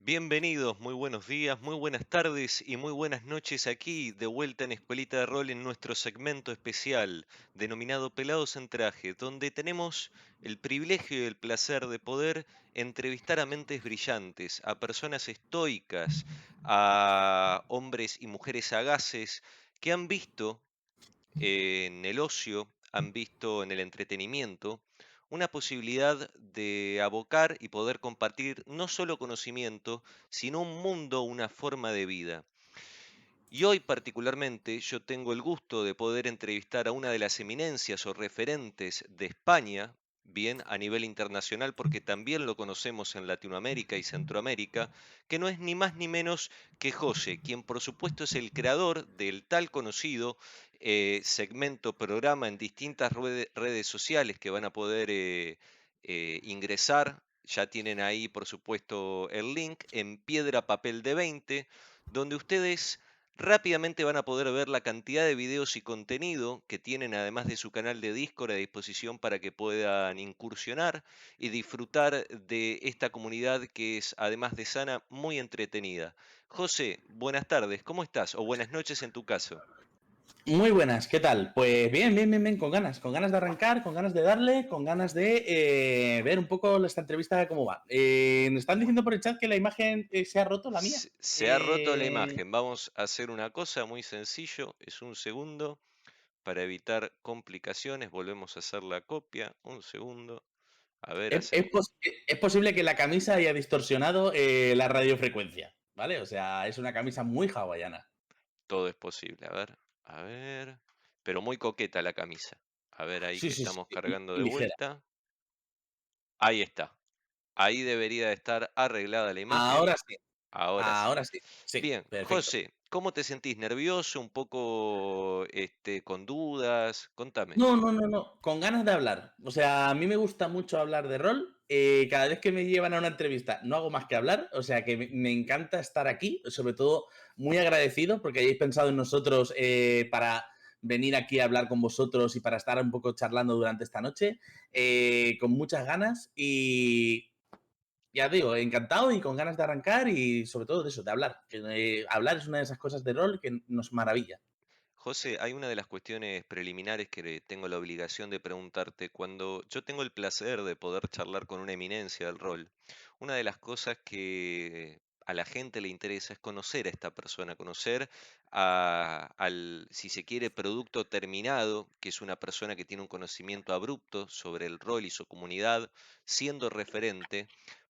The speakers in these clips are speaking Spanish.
Bienvenidos, muy buenos días, muy buenas tardes y muy buenas noches aquí, de vuelta en Escuelita de Rol en nuestro segmento especial denominado Pelados en Traje, donde tenemos el privilegio y el placer de poder entrevistar a mentes brillantes, a personas estoicas, a hombres y mujeres sagaces que han visto en el ocio, han visto en el entretenimiento una posibilidad de abocar y poder compartir no solo conocimiento, sino un mundo, una forma de vida. Y hoy particularmente yo tengo el gusto de poder entrevistar a una de las eminencias o referentes de España, bien a nivel internacional, porque también lo conocemos en Latinoamérica y Centroamérica, que no es ni más ni menos que José, quien por supuesto es el creador del tal conocido segmento, programa en distintas redes sociales que van a poder ingresar. Ya tienen ahí, por supuesto, el link en Piedra Papel de 20, donde ustedes rápidamente van a poder ver la cantidad de videos y contenido que tienen, además de su canal de Discord, a disposición para que puedan incursionar y disfrutar de esta comunidad que es, además de sana, muy entretenida. José, buenas tardes, ¿cómo estás? O buenas noches en tu caso. Muy buenas, ¿qué tal? Pues bien, con ganas de arrancar, con ganas de darle, con ganas de ver un poco esta entrevista cómo va. Me están diciendo por el chat que la imagen se ha roto, la mía. Se ha roto la imagen. Vamos a hacer una cosa muy sencillo. Es un segundo para evitar complicaciones. Volvemos a hacer la copia. Un segundo. A ver, Es, es hacemos. pos- es posible que la camisa haya distorsionado la radiofrecuencia, ¿vale? O sea, es una camisa muy hawaiana. Todo es posible. A ver. Pero muy coqueta la camisa. A ver, ahí Sí, que sí, sí, estamos cargando muy de ligera. vuelta. Ahí está. Ahí debería de estar arreglada la imagen. Ahora sí, Ahora sí. ahora sí. Sí, Bien, perfecto. José, ¿cómo te sentís? ¿Nervioso? ¿Un poco con dudas? Contame. No. Con ganas de hablar. O sea, a mí me gusta mucho hablar de rol. Cada vez que me llevan a una entrevista no hago más que hablar. O sea, que me encanta estar aquí. Sobre todo muy agradecido porque hayáis pensado en nosotros para venir aquí a hablar con vosotros y para estar un poco charlando durante esta noche. Con muchas ganas y ya digo, encantado y con ganas de arrancar y sobre todo de eso, de hablar. Que, hablar es una de esas cosas de rol que nos maravilla. José, hay una de las cuestiones preliminares que tengo la obligación de preguntarte. Cuando yo tengo el placer de poder charlar con una eminencia del rol, una de las cosas que a la gente le interesa es conocer a esta persona, conocer al, si se quiere, producto terminado, que es una persona que tiene un conocimiento abrupto sobre el rol y su comunidad, siendo referente,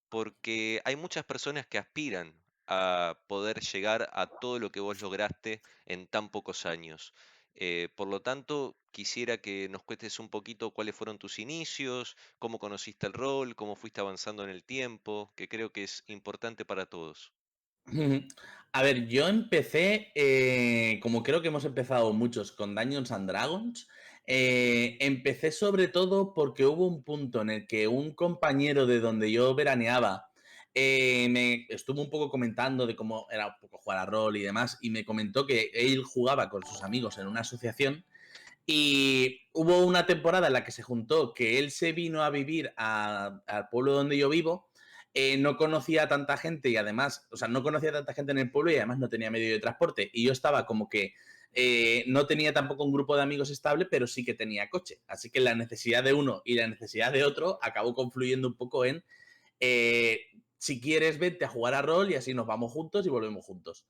porque hay muchas personas que aspiran a poder llegar a todo lo que vos lograste en tan pocos años. Por lo tanto, quisiera que nos cuentes un poquito cuáles fueron tus inicios, cómo conociste el rol, cómo fuiste avanzando en el tiempo, que creo que es importante para todos. Ujú. A ver, yo empecé, como creo que hemos empezado muchos con Dungeons and Dragons, empecé sobre todo porque hubo un punto en el que un compañero de donde yo veraneaba me estuvo un poco comentando de cómo era un poco jugar a rol y demás, y me comentó que él jugaba con sus amigos en una asociación y hubo una temporada en la que se juntó que él se vino a vivir al pueblo donde yo vivo. No conocía a tanta gente y además, o sea, no conocía a tanta gente en el pueblo y además no tenía medio de transporte. Y yo estaba como que no tenía tampoco un grupo de amigos estable, pero sí que tenía coche. Así que la necesidad de uno y la necesidad de otro acabó confluyendo un poco en si quieres, vente a jugar a rol y así nos vamos juntos y volvemos juntos.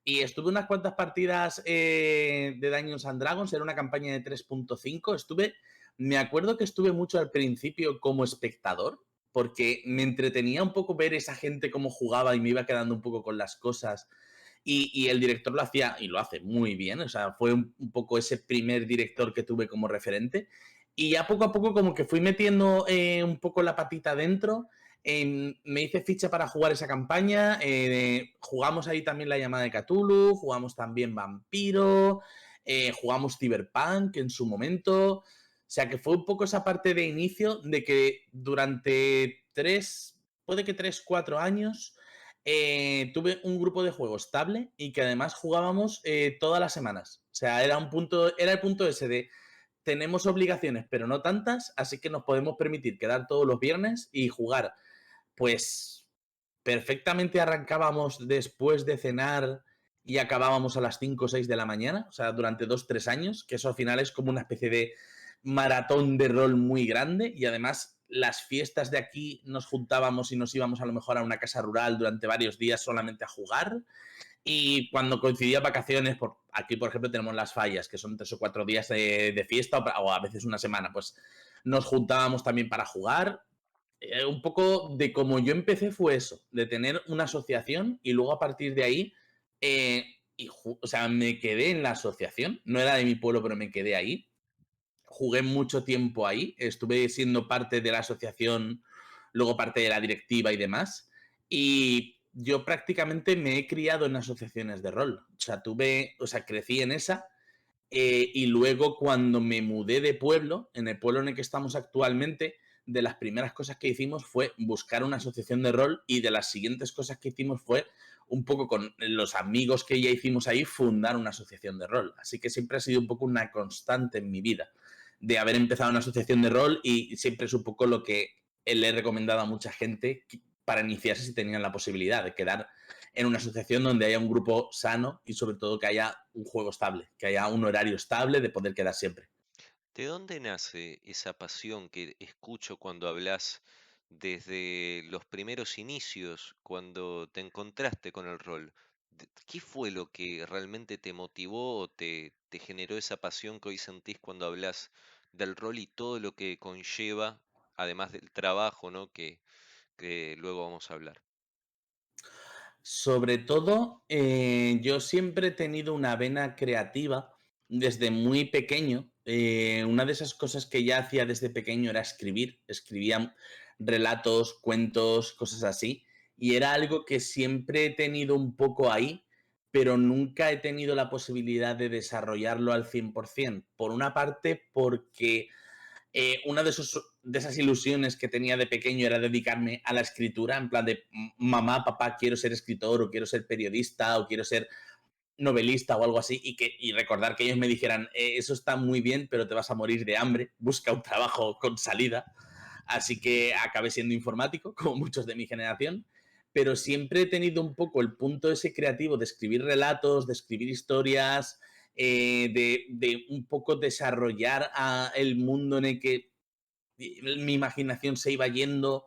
Y estuve unas cuantas partidas de Dungeons and Dragons, era una campaña de 3.5. Me acuerdo que estuve mucho al principio como espectador, porque me entretenía un poco ver esa gente cómo jugaba y me iba quedando un poco con las cosas. Y el director lo hacía y lo hace muy bien, o sea, fue un poco ese primer director que tuve como referente. Y ya poco a poco como que fui metiendo un poco la patita dentro. Me hice ficha para jugar esa campaña. Jugamos ahí también la llamada de Cthulhu, jugamos también Vampiro, jugamos Cyberpunk en su momento. O sea que fue un poco esa parte de inicio de que durante puede que 3, 4 años, tuve un grupo de juego estable y que además jugábamos todas las semanas. O sea, era el punto ese de tenemos obligaciones, pero no tantas, así que nos podemos permitir quedar todos los viernes y jugar, pues, perfectamente arrancábamos después de cenar y acabábamos a las 5 o 6 de la mañana, o sea, durante 2 3 años, que eso al final es como una especie de maratón de rol muy grande y además las fiestas de aquí nos juntábamos y nos íbamos a lo mejor a una casa rural durante varios días solamente a jugar y cuando coincidía vacaciones, aquí por ejemplo tenemos las fallas, que son 3 o 4 días de fiesta o a veces una semana, pues nos juntábamos también para jugar. Un poco de cómo yo empecé fue eso, de tener una asociación y luego a partir de ahí, o sea, me quedé en la asociación, no era de mi pueblo, pero me quedé ahí. Jugué mucho tiempo ahí, estuve siendo parte de la asociación, luego parte de la directiva y demás. Y yo prácticamente me he criado en asociaciones de rol. O sea, crecí en esa. Y luego cuando me mudé de pueblo, en el pueblo en el que estamos actualmente, de las primeras cosas que hicimos fue buscar una asociación de rol y de las siguientes cosas que hicimos fue un poco con los amigos que ya hicimos ahí fundar una asociación de rol. Así que siempre ha sido un poco una constante en mi vida de haber empezado una asociación de rol y siempre es un poco lo que le he recomendado a mucha gente para iniciarse si tenían la posibilidad de quedar en una asociación donde haya un grupo sano y sobre todo que haya un juego estable, que haya un horario estable de poder quedar siempre. ¿De dónde nace esa pasión que escucho cuando hablas desde los primeros inicios, cuando te encontraste con el rol? ¿Qué fue lo que realmente te motivó o te generó esa pasión que hoy sentís cuando hablas del rol y todo lo que conlleva, además del trabajo, ¿no? Que luego vamos a hablar. Sobre todo, yo siempre he tenido una vena creativa desde muy pequeño. Una de esas cosas que ya hacía desde pequeño era escribir. Escribía relatos, cuentos, cosas así. Y era algo que siempre he tenido un poco ahí, pero nunca he tenido la posibilidad de desarrollarlo al 100%. Por una parte, porque una de esas ilusiones que tenía de pequeño era dedicarme a la escritura, en plan de mamá, papá, quiero ser escritor o quiero ser periodista o quiero ser novelista o algo así y recordar que ellos me dijeran, eso está muy bien, pero te vas a morir de hambre, busca un trabajo con salida. Así que acabé siendo informático, como muchos de mi generación, pero siempre he tenido un poco el punto ese creativo de escribir relatos, de escribir historias, de un poco desarrollar el mundo en el que mi imaginación se iba yendo.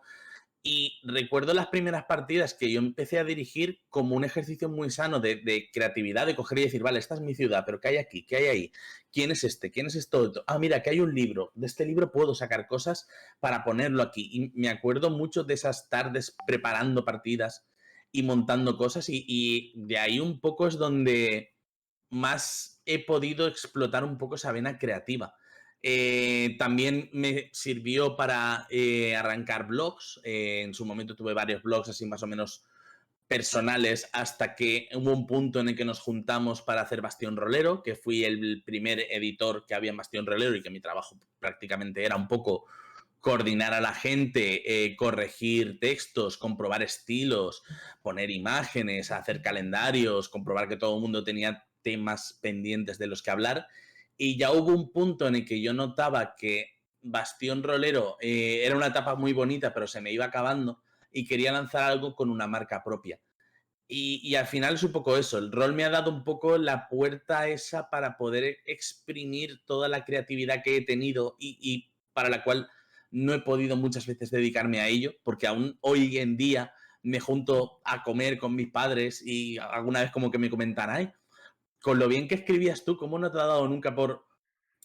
Y recuerdo las primeras partidas que yo empecé a dirigir como un ejercicio muy sano de creatividad, de coger y decir, vale, esta es mi ciudad, pero ¿qué hay aquí? ¿Qué hay ahí? ¿Quién es este? ¿Quién es esto otro? Ah, mira, que hay un libro. De este libro puedo sacar cosas para ponerlo aquí. Y me acuerdo mucho de esas tardes preparando partidas y montando cosas y de ahí un poco es donde más he podido explotar un poco esa vena creativa. También me sirvió para arrancar blogs. En su momento tuve varios blogs así más o menos personales hasta que hubo un punto en el que nos juntamos para hacer Bastión Rolero, que fui el primer editor que había en Bastión Rolero y que mi trabajo prácticamente era un poco coordinar a la gente, corregir textos, comprobar estilos, poner imágenes, hacer calendarios, comprobar que todo el mundo tenía temas pendientes de los que hablar. Y ya hubo un punto en el que yo notaba que Bastión Rolero era una etapa muy bonita, pero se me iba acabando y quería lanzar algo con una marca propia. Y al final es un poco eso, el rol me ha dado un poco la puerta esa para poder exprimir toda la creatividad que he tenido y para la cual no he podido muchas veces dedicarme a ello, porque aún hoy en día me junto a comer con mis padres y alguna vez como que me comentan, ay, con lo bien que escribías tú, ¿cómo no te ha dado nunca por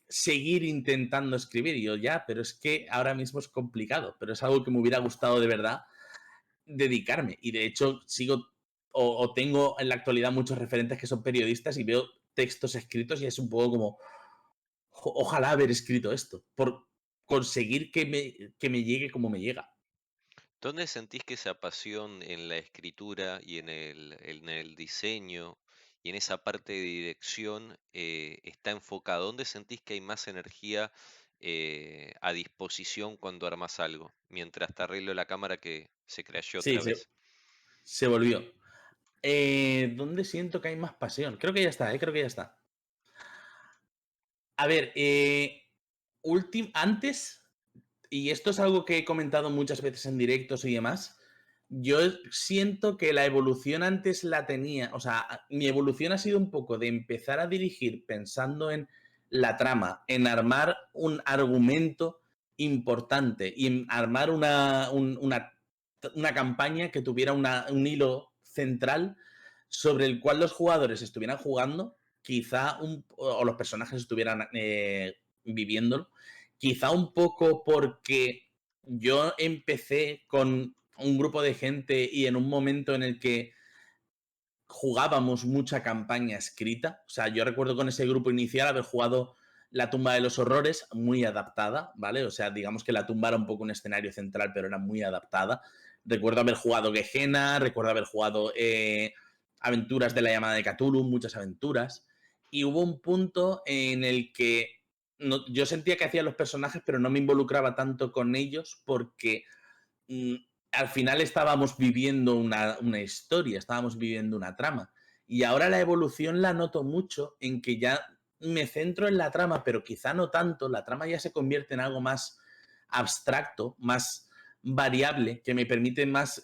seguir intentando escribir? Y yo, ya, pero es que ahora mismo es complicado, pero es algo que me hubiera gustado de verdad dedicarme. Y de hecho sigo o tengo en la actualidad muchos referentes que son periodistas y veo textos escritos y es un poco como, ojalá haber escrito esto, por conseguir que me llegue como me llega. ¿Dónde sentís que esa pasión en la escritura y en el diseño y en esa parte de dirección está enfocada? ¿Dónde sentís que hay más energía a disposición cuando armas algo? Mientras te arreglo la cámara que se crashó Sí, otra vez. se volvió. ¿Dónde siento que hay más pasión? Creo que ya está, creo que ya está. A ver, antes, y esto es algo que he comentado muchas veces en directos y demás, Yo siento que la evolución antes la tenía, o sea, mi evolución ha sido un poco de empezar a dirigir pensando en la trama, en armar un argumento importante y en armar una campaña que tuviera un hilo central sobre el cual los jugadores estuvieran jugando, quizá o los personajes estuvieran viviéndolo, quizá un poco porque yo empecé con un grupo de gente y en un momento en el que jugábamos mucha campaña escrita. O sea, yo recuerdo con ese grupo inicial haber jugado La tumba de los horrores, muy adaptada, ¿vale? O sea, digamos que La tumba era un poco un escenario central, pero era muy adaptada. Recuerdo haber jugado Gehenna, recuerdo haber jugado Aventuras de la llamada de Cthulhu, muchas aventuras. Y hubo un punto en el que yo sentía que hacía los personajes, pero no me involucraba tanto con ellos porque mm, al final estábamos viviendo una historia, estábamos viviendo una trama. Y ahora la evolución la noto mucho en que ya me centro en la trama, pero quizá no tanto, la trama ya se convierte en algo más abstracto, más variable, que me permite más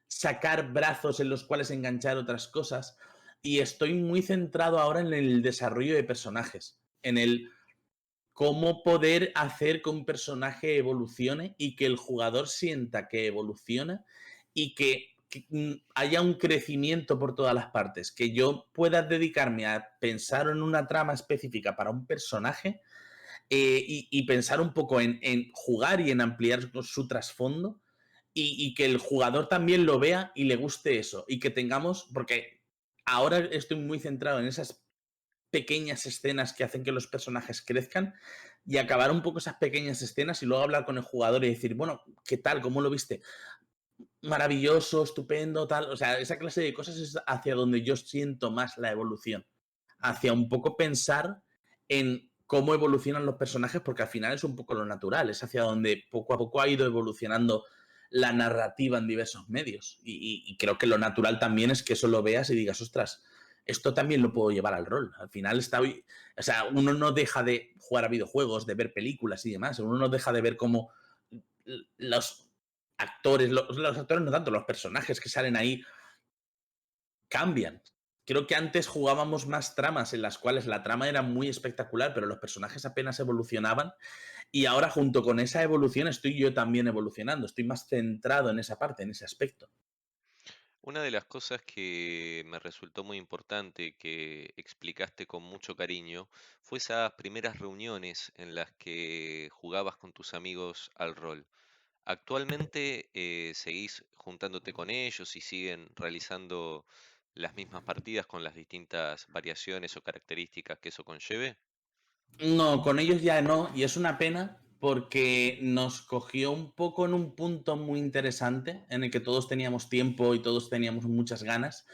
sacar brazos en los cuales enganchar otras cosas. Y estoy muy centrado ahora en el desarrollo de personajes, en el cómo poder hacer que un personaje evolucione y que el jugador sienta que evoluciona y que haya un crecimiento por todas las partes, que yo pueda dedicarme a pensar en una trama específica para un personaje y pensar un poco en jugar y en ampliar su trasfondo y que el jugador también lo vea y le guste eso y que tengamos, porque ahora estoy muy centrado en esas pequeñas escenas que hacen que los personajes crezcan y acabar un poco esas pequeñas escenas y luego hablar con el jugador y decir, bueno, ¿qué tal? ¿Cómo lo viste? Maravilloso, estupendo, tal. O sea, esa clase de cosas es hacia donde yo siento más la evolución. Hacia un poco pensar en cómo evolucionan los personajes, porque al final es un poco lo natural, es hacia donde poco a poco ha ido evolucionando la narrativa en diversos medios. Y creo que lo natural también es que eso lo veas y digas, ostras, esto también lo puedo llevar al rol. Al final está, o sea, uno no deja de jugar a videojuegos, de ver películas y demás, uno no deja de ver cómo los actores, los actores no tanto, los personajes que salen ahí cambian. Creo que antes jugábamos más tramas en las cuales la trama era muy espectacular, pero los personajes apenas evolucionaban. Y ahora, junto con esa evolución, estoy yo también evolucionando. Estoy más centrado en esa parte, en ese aspecto. Una de las cosas que me resultó muy importante, que explicaste con mucho cariño, fue esas primeras reuniones en las que jugabas con tus amigos al rol. ¿Actualmente seguís juntándote con ellos y siguen realizando las mismas partidas con las distintas variaciones o características que eso conlleve? No, con ellos ya no, y es una pena porque nos cogió un poco en un punto muy interesante en el que todos teníamos tiempo y todos teníamos muchas ganas,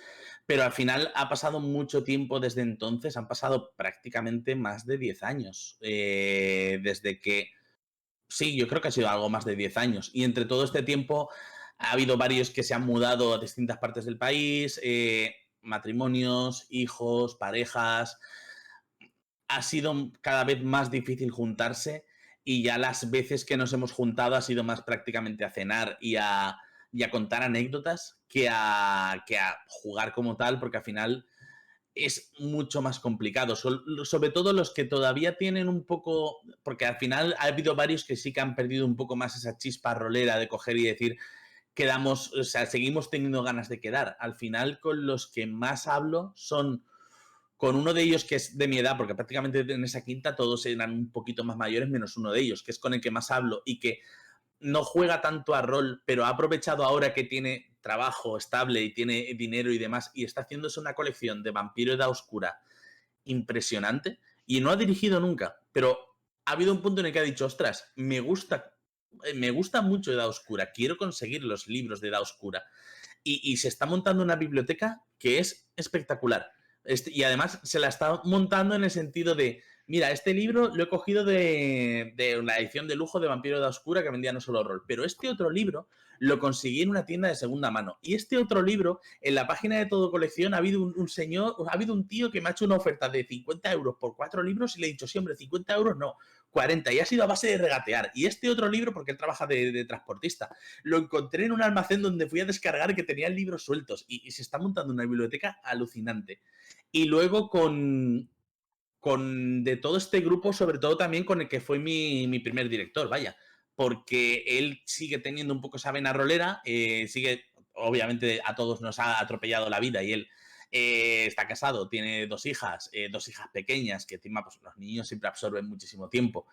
pero al final ha pasado mucho tiempo desde entonces, han pasado prácticamente más de 10 años, desde que, sí, yo creo que ha sido algo más de 10 años, y entre todo este tiempo ha habido varios que se han mudado a distintas partes del país, matrimonios, hijos, parejas, ha sido cada vez más difícil juntarse y ya las veces que nos hemos juntado ha sido más prácticamente a cenar y a contar anécdotas que a jugar como tal, porque al final es mucho más complicado. Sobre todo los que todavía tienen un poco, porque al final ha habido varios que sí que han perdido un poco más esa chispa rolera de coger y decir, quedamos, o sea, seguimos teniendo ganas de quedar. Al final con los que más hablo son con uno de ellos que es de mi edad, porque prácticamente en esa quinta todos eran un poquito más mayores, menos uno de ellos, que es con el que más hablo y que no juega tanto a rol, pero ha aprovechado ahora que tiene trabajo estable y tiene dinero y demás, y está haciéndose una colección de Vampiro Edad Oscura impresionante, y no ha dirigido nunca, pero ha habido un punto en el que ha dicho, ostras, me gusta mucho Edad Oscura, quiero conseguir los libros de Edad Oscura, y se está montando una biblioteca que es espectacular. Y además se la está montando en el sentido de, mira, este libro lo he cogido de una edición de lujo de Vampiro de Oscura que vendía no solo rol, pero este otro libro lo conseguí en una tienda de segunda mano. Y este otro libro, en la página de Todo Colección, ha habido un señor, ha habido un tío que me ha hecho una oferta de 50 euros por 4 libros y le he dicho, sí, hombre, 50 euros no, 40 y ha sido a base de regatear. Y este otro libro, porque él trabaja de transportista, lo encontré en un almacén donde fui a descargar que tenía libros sueltos y se está montando una biblioteca alucinante. Y luego con de todo este grupo, sobre todo también con el que fue mi primer director, vaya, porque él sigue teniendo un poco esa vena rolera, sigue, obviamente a todos nos ha atropellado la vida y él está casado, tiene dos hijas pequeñas, que encima pues, los niños siempre absorben muchísimo tiempo,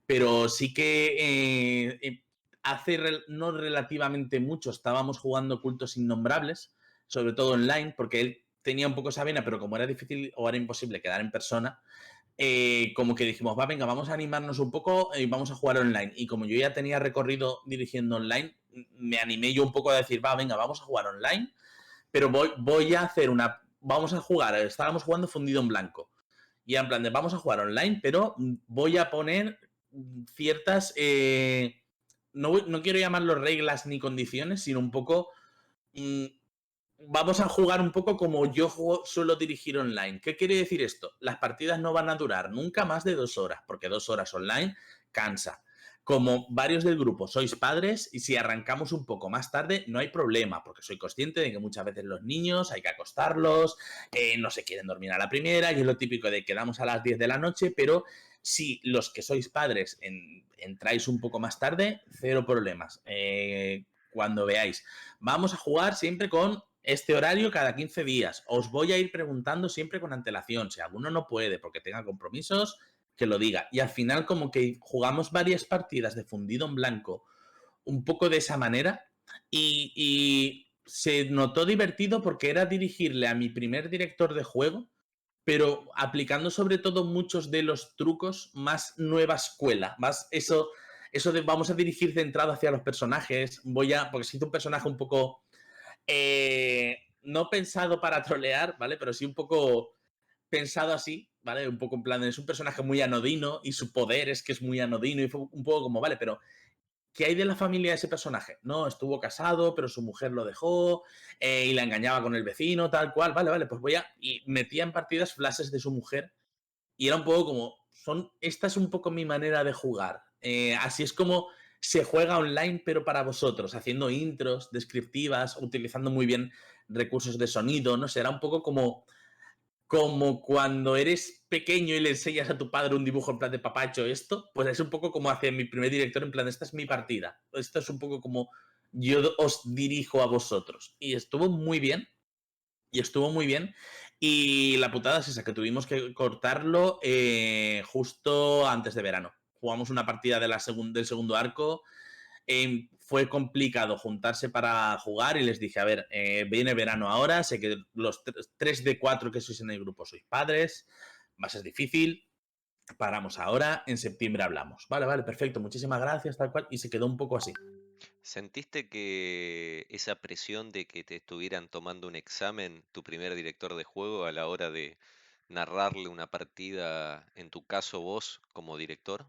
pero sí que hace no relativamente mucho estábamos jugando Cultos Innombrables, sobre todo online, porque él tenía un poco esa vena, pero como era difícil o era imposible quedar en persona, como que dijimos, va, venga, vamos a animarnos un poco y vamos a jugar online. Y como yo ya tenía recorrido dirigiendo online, me animé yo un poco a decir, va, venga, vamos a jugar online, pero voy a hacer vamos a jugar, estábamos jugando Fundido en Blanco. Y en plan de, vamos a jugar online, pero voy a poner ciertas, no quiero llamarlo reglas ni condiciones, sino un poco vamos a jugar un poco como yo suelo dirigir online. ¿Qué quiere decir esto? Las partidas no van a durar nunca más de 2 horas, porque 2 horas online cansa. Como varios del grupo sois padres y si arrancamos un poco más tarde no hay problema, porque soy consciente de que muchas veces los niños hay que acostarlos, no se quieren dormir a la primera y es lo típico de quedamos a las 10 de la noche, pero si los que sois padres entráis un poco más tarde, cero problemas. Cuando veáis. Vamos a jugar siempre con este horario cada 15 días. Os voy a ir preguntando siempre con antelación. Si alguno no puede porque tenga compromisos, que lo diga. Y al final como que jugamos varias partidas de Fundido en Blanco un poco de esa manera y se notó divertido porque era dirigirle a mi primer director de juego, pero aplicando sobre todo muchos de los trucos más nueva escuela, más eso de vamos a dirigir centrado hacia los personajes, porque siento un personaje un poco no pensado para trolear, ¿vale? Pero sí un poco pensado así, ¿vale? Un poco en plan, es un personaje muy anodino y su poder es que es muy anodino y fue un poco como, vale, pero ¿qué hay de la familia de ese personaje? No, estuvo casado, pero su mujer lo dejó y la engañaba con el vecino, tal cual, vale, pues voy a... Y metía en partidas flashes de su mujer y era un poco como, esta es un poco mi manera de jugar. Así es como se juega online, pero para vosotros, haciendo intros descriptivas, utilizando muy bien recursos de sonido, no sé, era un poco como cuando eres pequeño y le enseñas a tu padre un dibujo en plan de papá hecho esto, pues es un poco como hacia mi primer director en plan, esta es mi partida. Esto es un poco como yo os dirijo a vosotros. Y estuvo muy bien. Y estuvo muy bien. Y la putada es esa, que tuvimos que cortarlo justo antes de verano. Jugamos una partida del segundo arco. Fue complicado juntarse para jugar y les dije, a ver, viene verano ahora, sé que los 3 de 4 que sois en el grupo sois padres, va a ser difícil, paramos ahora, en septiembre hablamos. Vale, perfecto, muchísimas gracias, tal cual, y se quedó un poco así. ¿Sentiste que esa presión de que te estuvieran tomando un examen, tu primer director de juego, a la hora de narrarle una partida, en tu caso vos como director?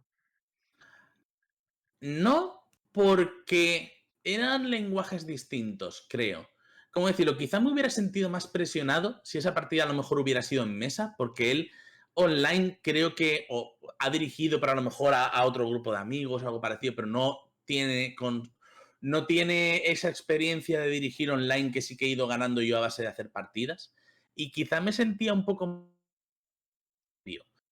No, porque eran lenguajes distintos, creo. ¿Cómo decirlo? Quizá me hubiera sentido más presionado si esa partida a lo mejor hubiera sido en mesa, porque él online creo que ha dirigido para a lo mejor a otro grupo de amigos o algo parecido, pero no tiene esa experiencia de dirigir online que sí que he ido ganando yo a base de hacer partidas. Y quizá me sentía un poco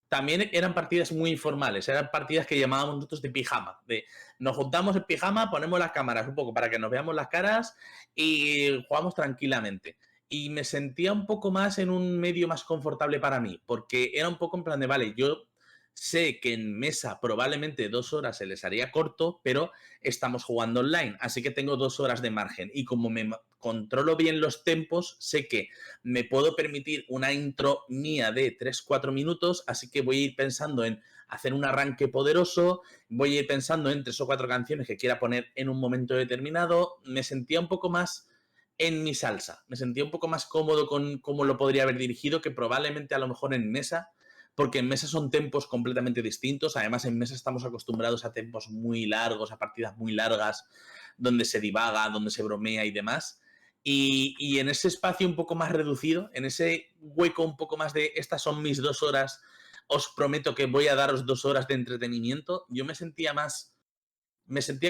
también eran partidas muy informales, eran partidas que llamábamos nosotros de pijama, de nos juntamos en pijama, ponemos las cámaras un poco para que nos veamos las caras y jugamos tranquilamente. Y me sentía un poco más en un medio más confortable para mí, porque era un poco en plan de, vale, yo sé que en mesa probablemente 2 horas se les haría corto, pero estamos jugando online, así que tengo 2 horas de margen. Y como me controlo bien los tempos, sé que me puedo permitir una intro mía de 3-4 minutos, así que voy a ir pensando en hacer un arranque poderoso, voy a ir pensando en 3 o 4 canciones que quiera poner en un momento determinado. Me sentía un poco más en mi salsa, me sentía un poco más cómodo con cómo lo podría haber dirigido que probablemente a lo mejor en mesa, porque en mesa son tempos completamente distintos. Además, en mesa estamos acostumbrados a tempos muy largos, a partidas muy largas, donde se divaga, donde se bromea y demás. Y en ese espacio un poco más reducido, en ese hueco un poco más de estas son mis 2 horas os prometo que voy a daros 2 horas de entretenimiento, yo me sentía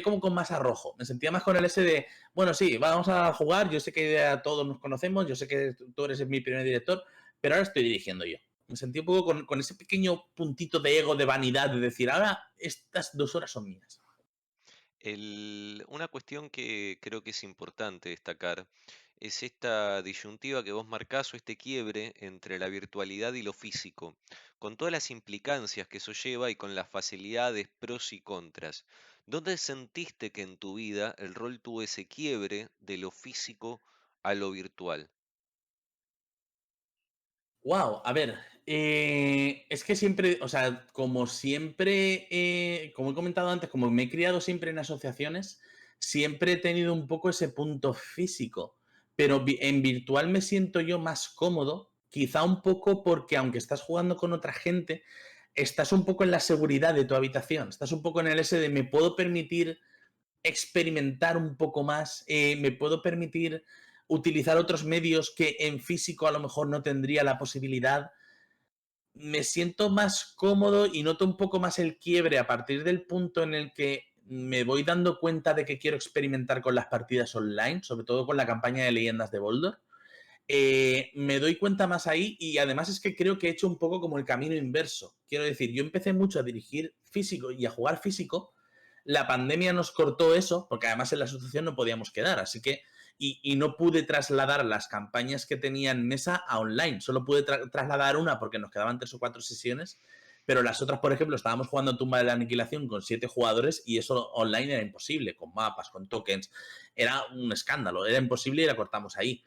como con más arrojo, me sentía más con el ese de, bueno, sí, vamos a jugar, yo sé que ya todos nos conocemos, yo sé que tú eres mi primer director, pero ahora estoy dirigiendo yo. Me sentí un poco con ese pequeño puntito de ego, de vanidad, de decir, ahora estas 2 horas son mías. Una cuestión que creo que es importante destacar es esta disyuntiva que vos marcás o este quiebre entre la virtualidad y lo físico, con todas las implicancias que eso lleva y con las facilidades, pros y contras. ¿Dónde sentiste que en tu vida el rol tuvo ese quiebre de lo físico a lo virtual? Wow, a ver, es que siempre, o sea, como siempre, como he comentado antes, como me he criado siempre en asociaciones, siempre he tenido un poco ese punto físico, pero en virtual me siento yo más cómodo, quizá un poco porque aunque estás jugando con otra gente, estás un poco en la seguridad de tu habitación, estás un poco en el ese de me puedo permitir experimentar un poco más, me puedo permitir utilizar otros medios que en físico a lo mejor no tendría la posibilidad. Me siento más cómodo y noto un poco más el quiebre a partir del punto en el que me voy dando cuenta de que quiero experimentar con las partidas online, sobre todo con la campaña de Leyendas de Boldor. Me doy cuenta más ahí y además es que creo que he hecho un poco como el camino inverso. Quiero decir, yo empecé mucho a dirigir físico y a jugar físico. La pandemia nos cortó eso, porque además en la asociación no podíamos quedar, así que y no pude trasladar las campañas que tenía en mesa a online. Solo pude trasladar una porque nos quedaban 3 o 4 sesiones, pero las otras, por ejemplo, estábamos jugando Tumba de la Aniquilación con 7 jugadores y eso online era imposible, con mapas, con tokens. Era un escándalo, era imposible y la cortamos ahí.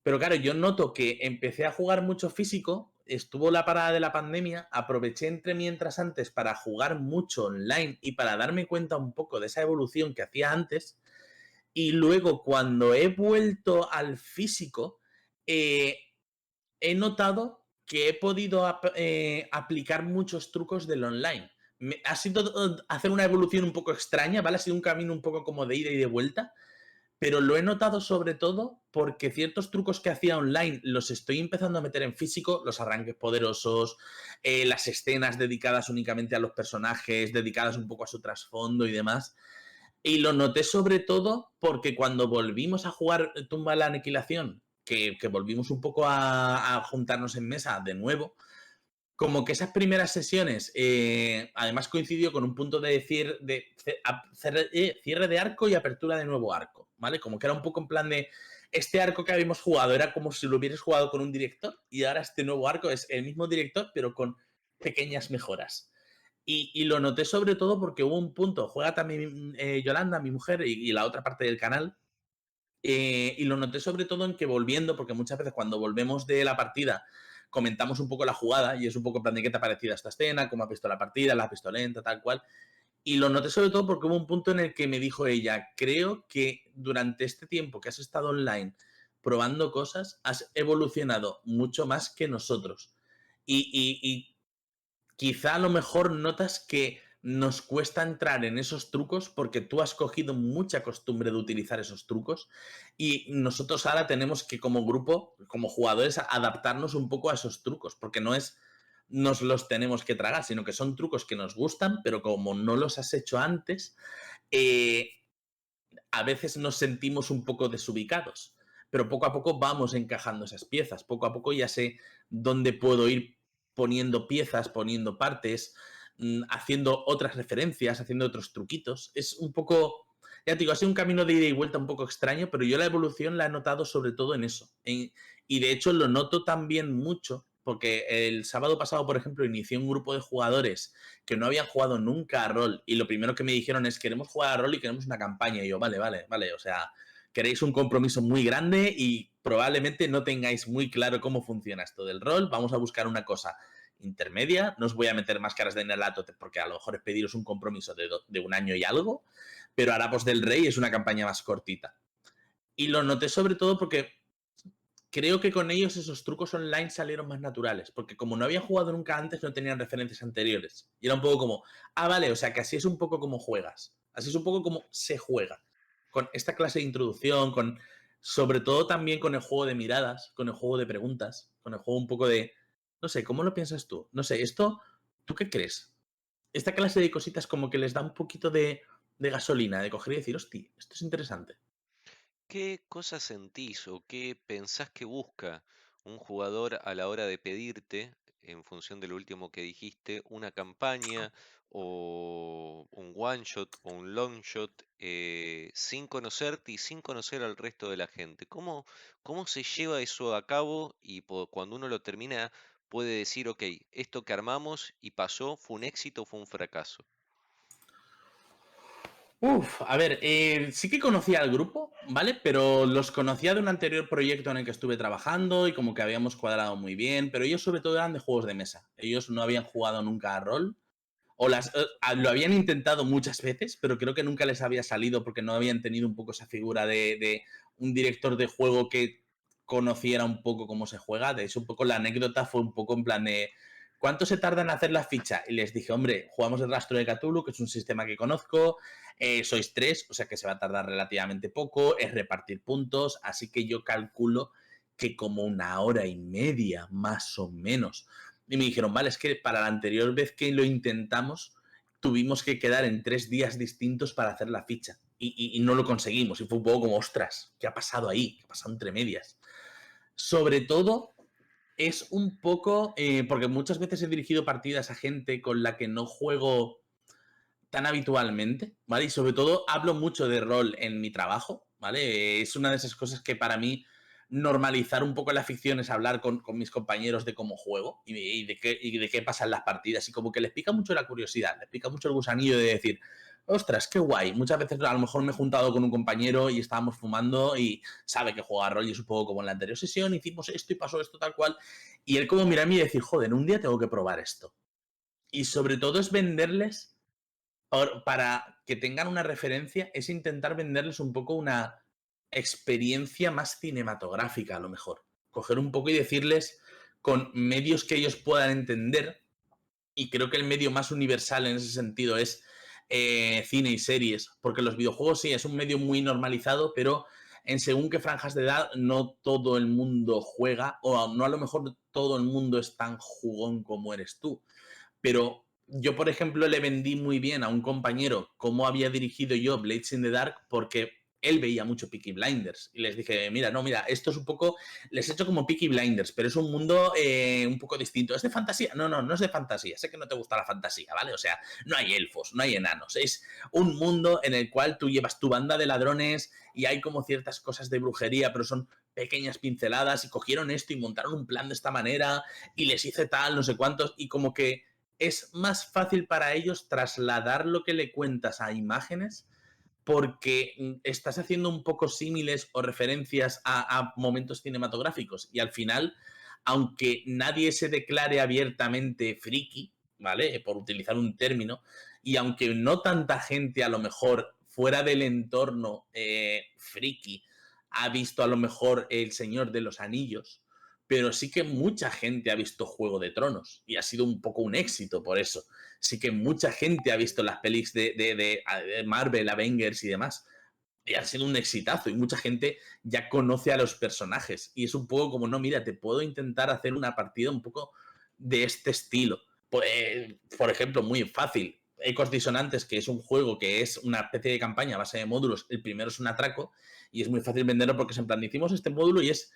Pero claro, yo noto que empecé a jugar mucho físico, estuvo la parada de la pandemia, aproveché entre mientras antes para jugar mucho online y para darme cuenta un poco de esa evolución que hacía antes. Y luego cuando he vuelto al físico, eh, he notado que he podido aplicar muchos trucos del online. Ha sido hacer una evolución un poco extraña, ¿vale? Ha sido un camino un poco como de ida y de vuelta, pero lo he notado sobre todo porque ciertos trucos que hacía online los estoy empezando a meter en físico, los arranques poderosos, las escenas dedicadas únicamente a los personajes, dedicadas un poco a su trasfondo y demás. Y lo noté sobre todo porque cuando volvimos a jugar Tumba de la Aniquilación, que volvimos un poco a juntarnos en mesa de nuevo, como que esas primeras sesiones, además coincidió con un punto de decir de cierre de arco y apertura de nuevo arco, ¿vale? Como que era un poco en plan de este arco que habíamos jugado era como si lo hubieras jugado con un director y ahora este nuevo arco es el mismo director pero con pequeñas mejoras. Y lo noté sobre todo porque hubo un punto, juega también Yolanda, mi mujer, y la otra parte del canal, y lo noté sobre todo en que volviendo, porque muchas veces cuando volvemos de la partida comentamos un poco la jugada y es un poco en plan de qué te ha parecido esta escena, cómo has visto la partida, la has visto lenta, tal cual. Y lo noté sobre todo porque hubo un punto en el que me dijo ella, creo que durante este tiempo que has estado online probando cosas, has evolucionado mucho más que nosotros. Y quizá a lo mejor notas que nos cuesta entrar en esos trucos porque tú has cogido mucha costumbre de utilizar esos trucos y nosotros ahora tenemos que como grupo, como jugadores, adaptarnos un poco a esos trucos porque no es nos los tenemos que tragar, sino que son trucos que nos gustan, pero como no los has hecho antes, eh, a veces nos sentimos un poco desubicados. Pero poco a poco vamos encajando esas piezas. Poco a poco ya sé dónde puedo ir poniendo piezas, poniendo partes, haciendo otras referencias, haciendo otros truquitos. Es un poco, ya te digo, ha sido un camino de ida y vuelta un poco extraño, pero yo la evolución la he notado sobre todo en eso. Y de hecho lo noto también mucho, porque el sábado pasado, por ejemplo, inicié un grupo de jugadores que no habían jugado nunca a rol y lo primero que me dijeron es queremos jugar a rol y queremos una campaña. Y yo, vale, vale, vale, o sea, queréis un compromiso muy grande y probablemente no tengáis muy claro cómo funciona esto del rol, vamos a buscar una cosa intermedia, no os voy a meter máscaras de Nelato porque a lo mejor es pediros un compromiso de un año y algo, pero Harapos del Rey es una campaña más cortita. Y lo noté sobre todo porque creo que con ellos esos trucos online salieron más naturales, porque como no habían jugado nunca antes, no tenían referencias anteriores. Y era un poco como, ah, vale, o sea que así es un poco como juegas, así es un poco como se juega. Con esta clase de introducción, con sobre todo también con el juego de miradas, con el juego de preguntas, con el juego un poco de No sé, ¿cómo lo piensas tú? No sé, esto, ¿tú qué crees? Esta clase de cositas como que les da un poquito de gasolina, de coger y decir, hostia, esto es interesante. ¿Qué cosas sentís o qué pensás que busca un jugador a la hora de pedirte, en función de lo último que dijiste, una campaña o un one shot o un long shot sin conocerte y sin conocer al resto de la gente? ¿Cómo se lleva eso a cabo y cuando uno lo termina puede decir, ok, esto que armamos y pasó fue un éxito o fue un fracaso? Uf, a ver, sí que conocía al grupo, ¿vale? Pero los conocía de un anterior proyecto en el que estuve trabajando y como que habíamos cuadrado muy bien, pero ellos sobre todo eran de juegos de mesa. Ellos no habían jugado nunca a rol, o lo habían intentado muchas veces, pero creo que nunca les había salido porque no habían tenido un poco esa figura de un director de juego que conociera un poco cómo se juega. De hecho, un poco la anécdota fue un poco en plan de ¿cuánto se tarda en hacer la ficha? Y les dije, hombre, jugamos el rastro de Cthulhu, que es un sistema que conozco, sois tres, o sea que se va a tardar relativamente poco, es repartir puntos, así que yo calculo que como 1 hora y media, más o menos. Y me dijeron, vale, es que para la anterior vez que lo intentamos, tuvimos que quedar en 3 días distintos para hacer la ficha. Y no lo conseguimos. Y fue un poco como, ostras, ¿qué ha pasado ahí? ¿Qué ha pasado entre medias? Sobre todo, es un poco, porque muchas veces he dirigido partidas a gente con la que no juego tan habitualmente, ¿vale? Y sobre todo hablo mucho de rol en mi trabajo, ¿vale? Es una de esas cosas que para mí normalizar un poco la ficción es hablar con mis compañeros de cómo juego y de qué pasan las partidas y como que les pica mucho la curiosidad, les pica mucho el gusanillo de decir, ostras, qué guay. Muchas veces a lo mejor me he juntado con un compañero y estábamos fumando y sabe que juega a rol y es un poco como en la anterior sesión, hicimos esto y pasó esto tal cual. Y él como mira a mí y decir, joder, un día tengo que probar esto. Y sobre todo es venderles para que tengan una referencia, es intentar venderles un poco una experiencia más cinematográfica, a lo mejor. Coger un poco y decirles con medios que ellos puedan entender, y creo que el medio más universal en ese sentido es cine y series, porque los videojuegos sí es un medio muy normalizado, pero en según qué franjas de edad no todo el mundo juega, o no a lo mejor todo el mundo es tan jugón como eres tú. Pero yo, por ejemplo, le vendí muy bien a un compañero cómo había dirigido yo Blades in the Dark porque él veía mucho Peaky Blinders. Y les dije, mira, no, mira, esto es un poco, les he hecho como Peaky Blinders, pero es un mundo un poco distinto. ¿Es de fantasía? No, no, no es de fantasía. Sé que no te gusta la fantasía, ¿vale? O sea, no hay elfos, no hay enanos. Es un mundo en el cual tú llevas tu banda de ladrones y hay como ciertas cosas de brujería, pero son pequeñas pinceladas y cogieron esto y montaron un plan de esta manera y les hice tal, no sé cuántos, y como que es más fácil para ellos trasladar lo que le cuentas a imágenes porque estás haciendo un poco símiles o referencias a momentos cinematográficos y al final, aunque nadie se declare abiertamente friki, ¿vale? Por utilizar un término, y aunque no tanta gente a lo mejor fuera del entorno friki ha visto a lo mejor El Señor de los Anillos, pero sí que mucha gente ha visto Juego de Tronos y ha sido un poco un éxito por eso. Sí que mucha gente ha visto las pelis de Marvel, Avengers y demás. Y ha sido un exitazo y mucha gente ya conoce a los personajes. Y es un poco como, no, mira, te puedo intentar hacer una partida un poco de este estilo. Por ejemplo, muy fácil. Ecos Disonantes, que es un juego que es una especie de campaña a base de módulos. El primero es un atraco y es muy fácil venderlo porque es en plan, hicimos este módulo y es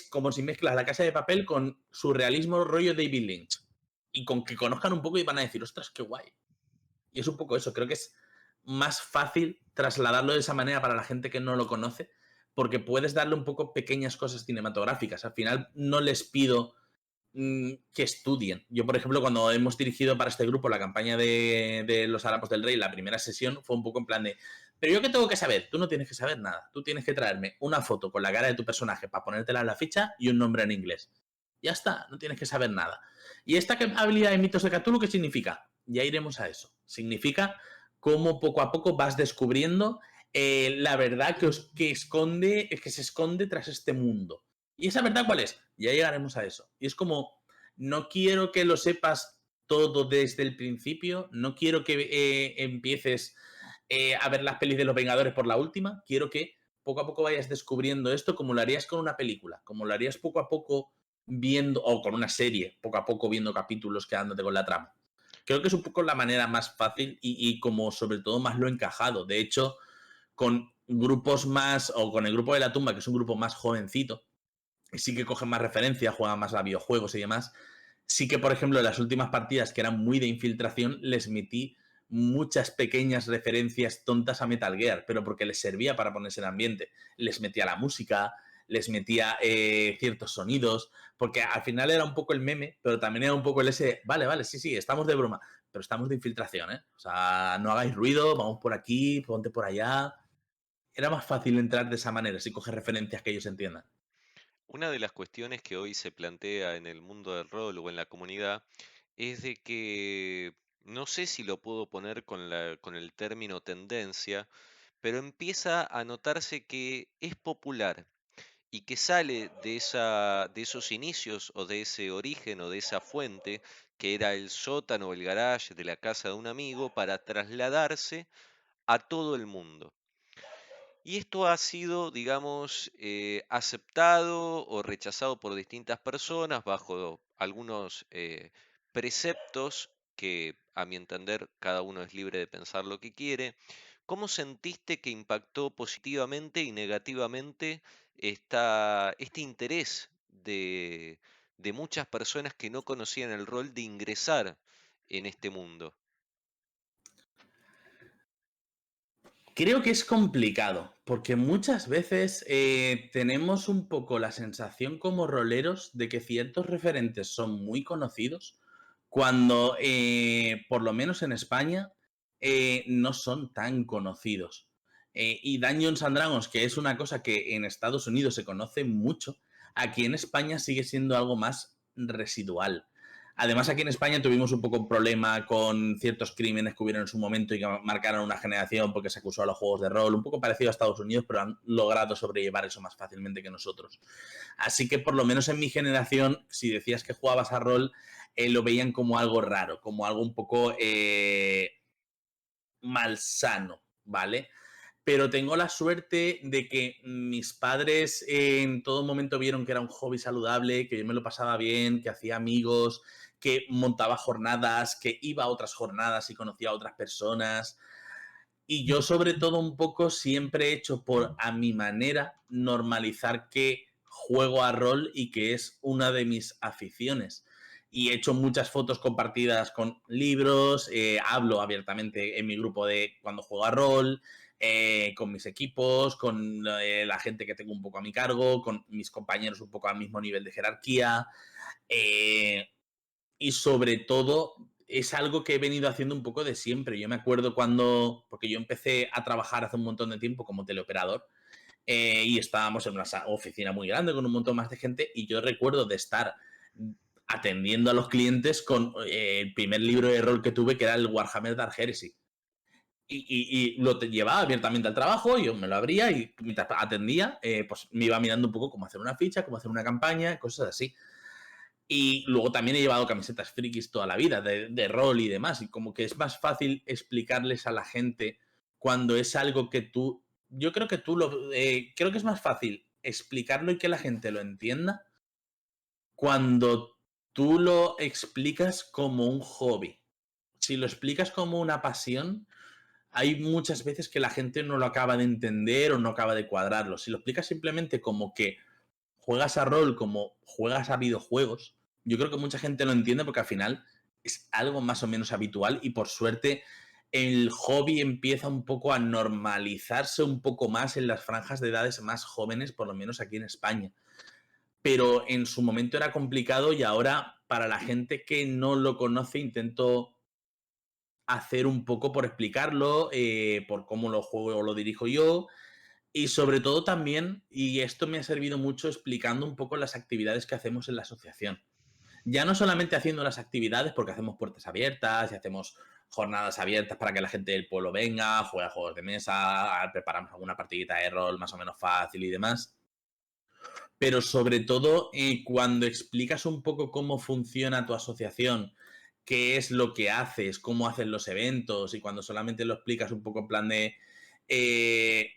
como si mezclas La Casa de Papel con surrealismo rollo David Lynch. Y con que conozcan un poco y van a decir, ostras, qué guay. Y es un poco eso, creo que es más fácil trasladarlo de esa manera para la gente que no lo conoce, porque puedes darle un poco pequeñas cosas cinematográficas. Al final no les pido que estudien. Yo, por ejemplo, cuando hemos dirigido para este grupo la campaña de Los Harapos del Rey, la primera sesión fue un poco en plan de, pero yo qué tengo que saber, tú no tienes que saber nada, tú tienes que traerme una foto con la cara de tu personaje para ponértela en la ficha y un nombre en inglés. Ya está, no tienes que saber nada. ¿Y esta habilidad de mitos de Cthulhu qué significa? Ya iremos a eso. Significa cómo poco a poco vas descubriendo la verdad que se esconde tras este mundo. ¿Y esa verdad cuál es? Ya llegaremos a eso. Y es como, no quiero que lo sepas todo desde el principio, no quiero que empieces a ver las pelis de los Vengadores por la última, quiero que poco a poco vayas descubriendo esto como lo harías con una película, como lo harías poco a poco viendo, o con una serie, poco a poco viendo capítulos, quedándote con la trama. Creo que es un poco la manera más fácil y como sobre todo más lo he encajado. De hecho, con grupos más, o con el grupo de la tumba, que es un grupo más jovencito, y sí que cogen más referencia, juegan más a videojuegos y demás, sí que, por ejemplo, en las últimas partidas que eran muy de infiltración, les metí muchas pequeñas referencias tontas a Metal Gear, pero porque les servía para ponerse en ambiente. Les metía la música, les metía ciertos sonidos, porque al final era un poco el meme, pero también era un poco el ese, vale, vale, sí, sí, estamos de broma, pero estamos de infiltración, ¿eh? O sea, no hagáis ruido, vamos por aquí, ponte por allá. Era más fácil entrar de esa manera, si coges referencias que ellos entiendan. Una de las cuestiones que hoy se plantea en el mundo del rol o en la comunidad es de que no sé si lo puedo poner con el término tendencia, pero empieza a notarse que es popular y que sale de esos inicios o de ese origen o de esa fuente que era el sótano o el garage de la casa de un amigo para trasladarse a todo el mundo. Y esto ha sido, digamos, aceptado o rechazado por distintas personas bajo algunos preceptos que, a mi entender, cada uno es libre de pensar lo que quiere. ¿Cómo sentiste que impactó positivamente y negativamente este interés de muchas personas que no conocían el rol de ingresar en este mundo? Creo que es complicado, porque muchas veces tenemos un poco la sensación como roleros de que ciertos referentes son muy conocidos, cuando, por lo menos en España, no son tan conocidos. Y Dungeons and Dragons, que es una cosa que en Estados Unidos se conoce mucho, aquí en España sigue siendo algo más residual. Además, aquí en España tuvimos un poco un problema con ciertos crímenes que hubieron en su momento y que marcaron una generación porque se acusó a los juegos de rol, un poco parecido a Estados Unidos, pero han logrado sobrellevar eso más fácilmente que nosotros. Así que por lo menos en mi generación, si decías que jugabas a rol, lo veían como algo raro, como algo un poco malsano, ¿vale? Pero tengo la suerte de que mis padres en todo momento vieron que era un hobby saludable, que yo me lo pasaba bien, que hacía amigos, que montaba jornadas, que iba a otras jornadas y conocía a otras personas. Y yo sobre todo un poco siempre he hecho por a mi manera normalizar que juego a rol y que es una de mis aficiones. Y he hecho muchas fotos compartidas con libros, hablo abiertamente en mi grupo de cuando juego a rol, con mis equipos, con la gente que tengo un poco a mi cargo, con mis compañeros un poco al mismo nivel de jerarquía. Eh, y sobre todo es algo que he venido haciendo un poco de siempre. Yo me acuerdo cuando, porque yo empecé a trabajar hace un montón de tiempo como teleoperador y estábamos en una oficina muy grande con un montón más de gente y yo recuerdo de estar atendiendo a los clientes con el primer libro de rol que tuve que era el Warhammer Dark Heresy. Y lo llevaba abiertamente al trabajo, yo me lo abría y mientras atendía, pues me iba mirando un poco cómo hacer una ficha, cómo hacer una campaña, cosas así. Y luego también he llevado camisetas frikis toda la vida, de rol y demás. Y como que es más fácil explicarles a la gente cuando es algo que tú. Yo creo que tú lo. Creo que es más fácil explicarlo y que la gente lo entienda cuando tú lo explicas como un hobby. Si lo explicas como una pasión, hay muchas veces que la gente no lo acaba de entender o no acaba de cuadrarlo. Si lo explicas simplemente como que juegas a rol como juegas a videojuegos, yo creo que mucha gente lo entiende porque al final es algo más o menos habitual y por suerte el hobby empieza un poco a normalizarse un poco más en las franjas de edades más jóvenes, por lo menos aquí en España. Pero en su momento era complicado y ahora para la gente que no lo conoce intento hacer un poco por explicarlo, por cómo lo juego o lo dirijo yo, y sobre todo también, y esto me ha servido mucho explicando un poco las actividades que hacemos en la asociación. Ya no solamente haciendo las actividades, porque hacemos puertas abiertas y hacemos jornadas abiertas para que la gente del pueblo venga, juegue a juegos de mesa, preparamos alguna partidita de rol más o menos fácil y demás. Pero sobre todo cuando explicas un poco cómo funciona tu asociación, qué es lo que haces, cómo hacen los eventos y cuando solamente lo explicas un poco en plan de... eh,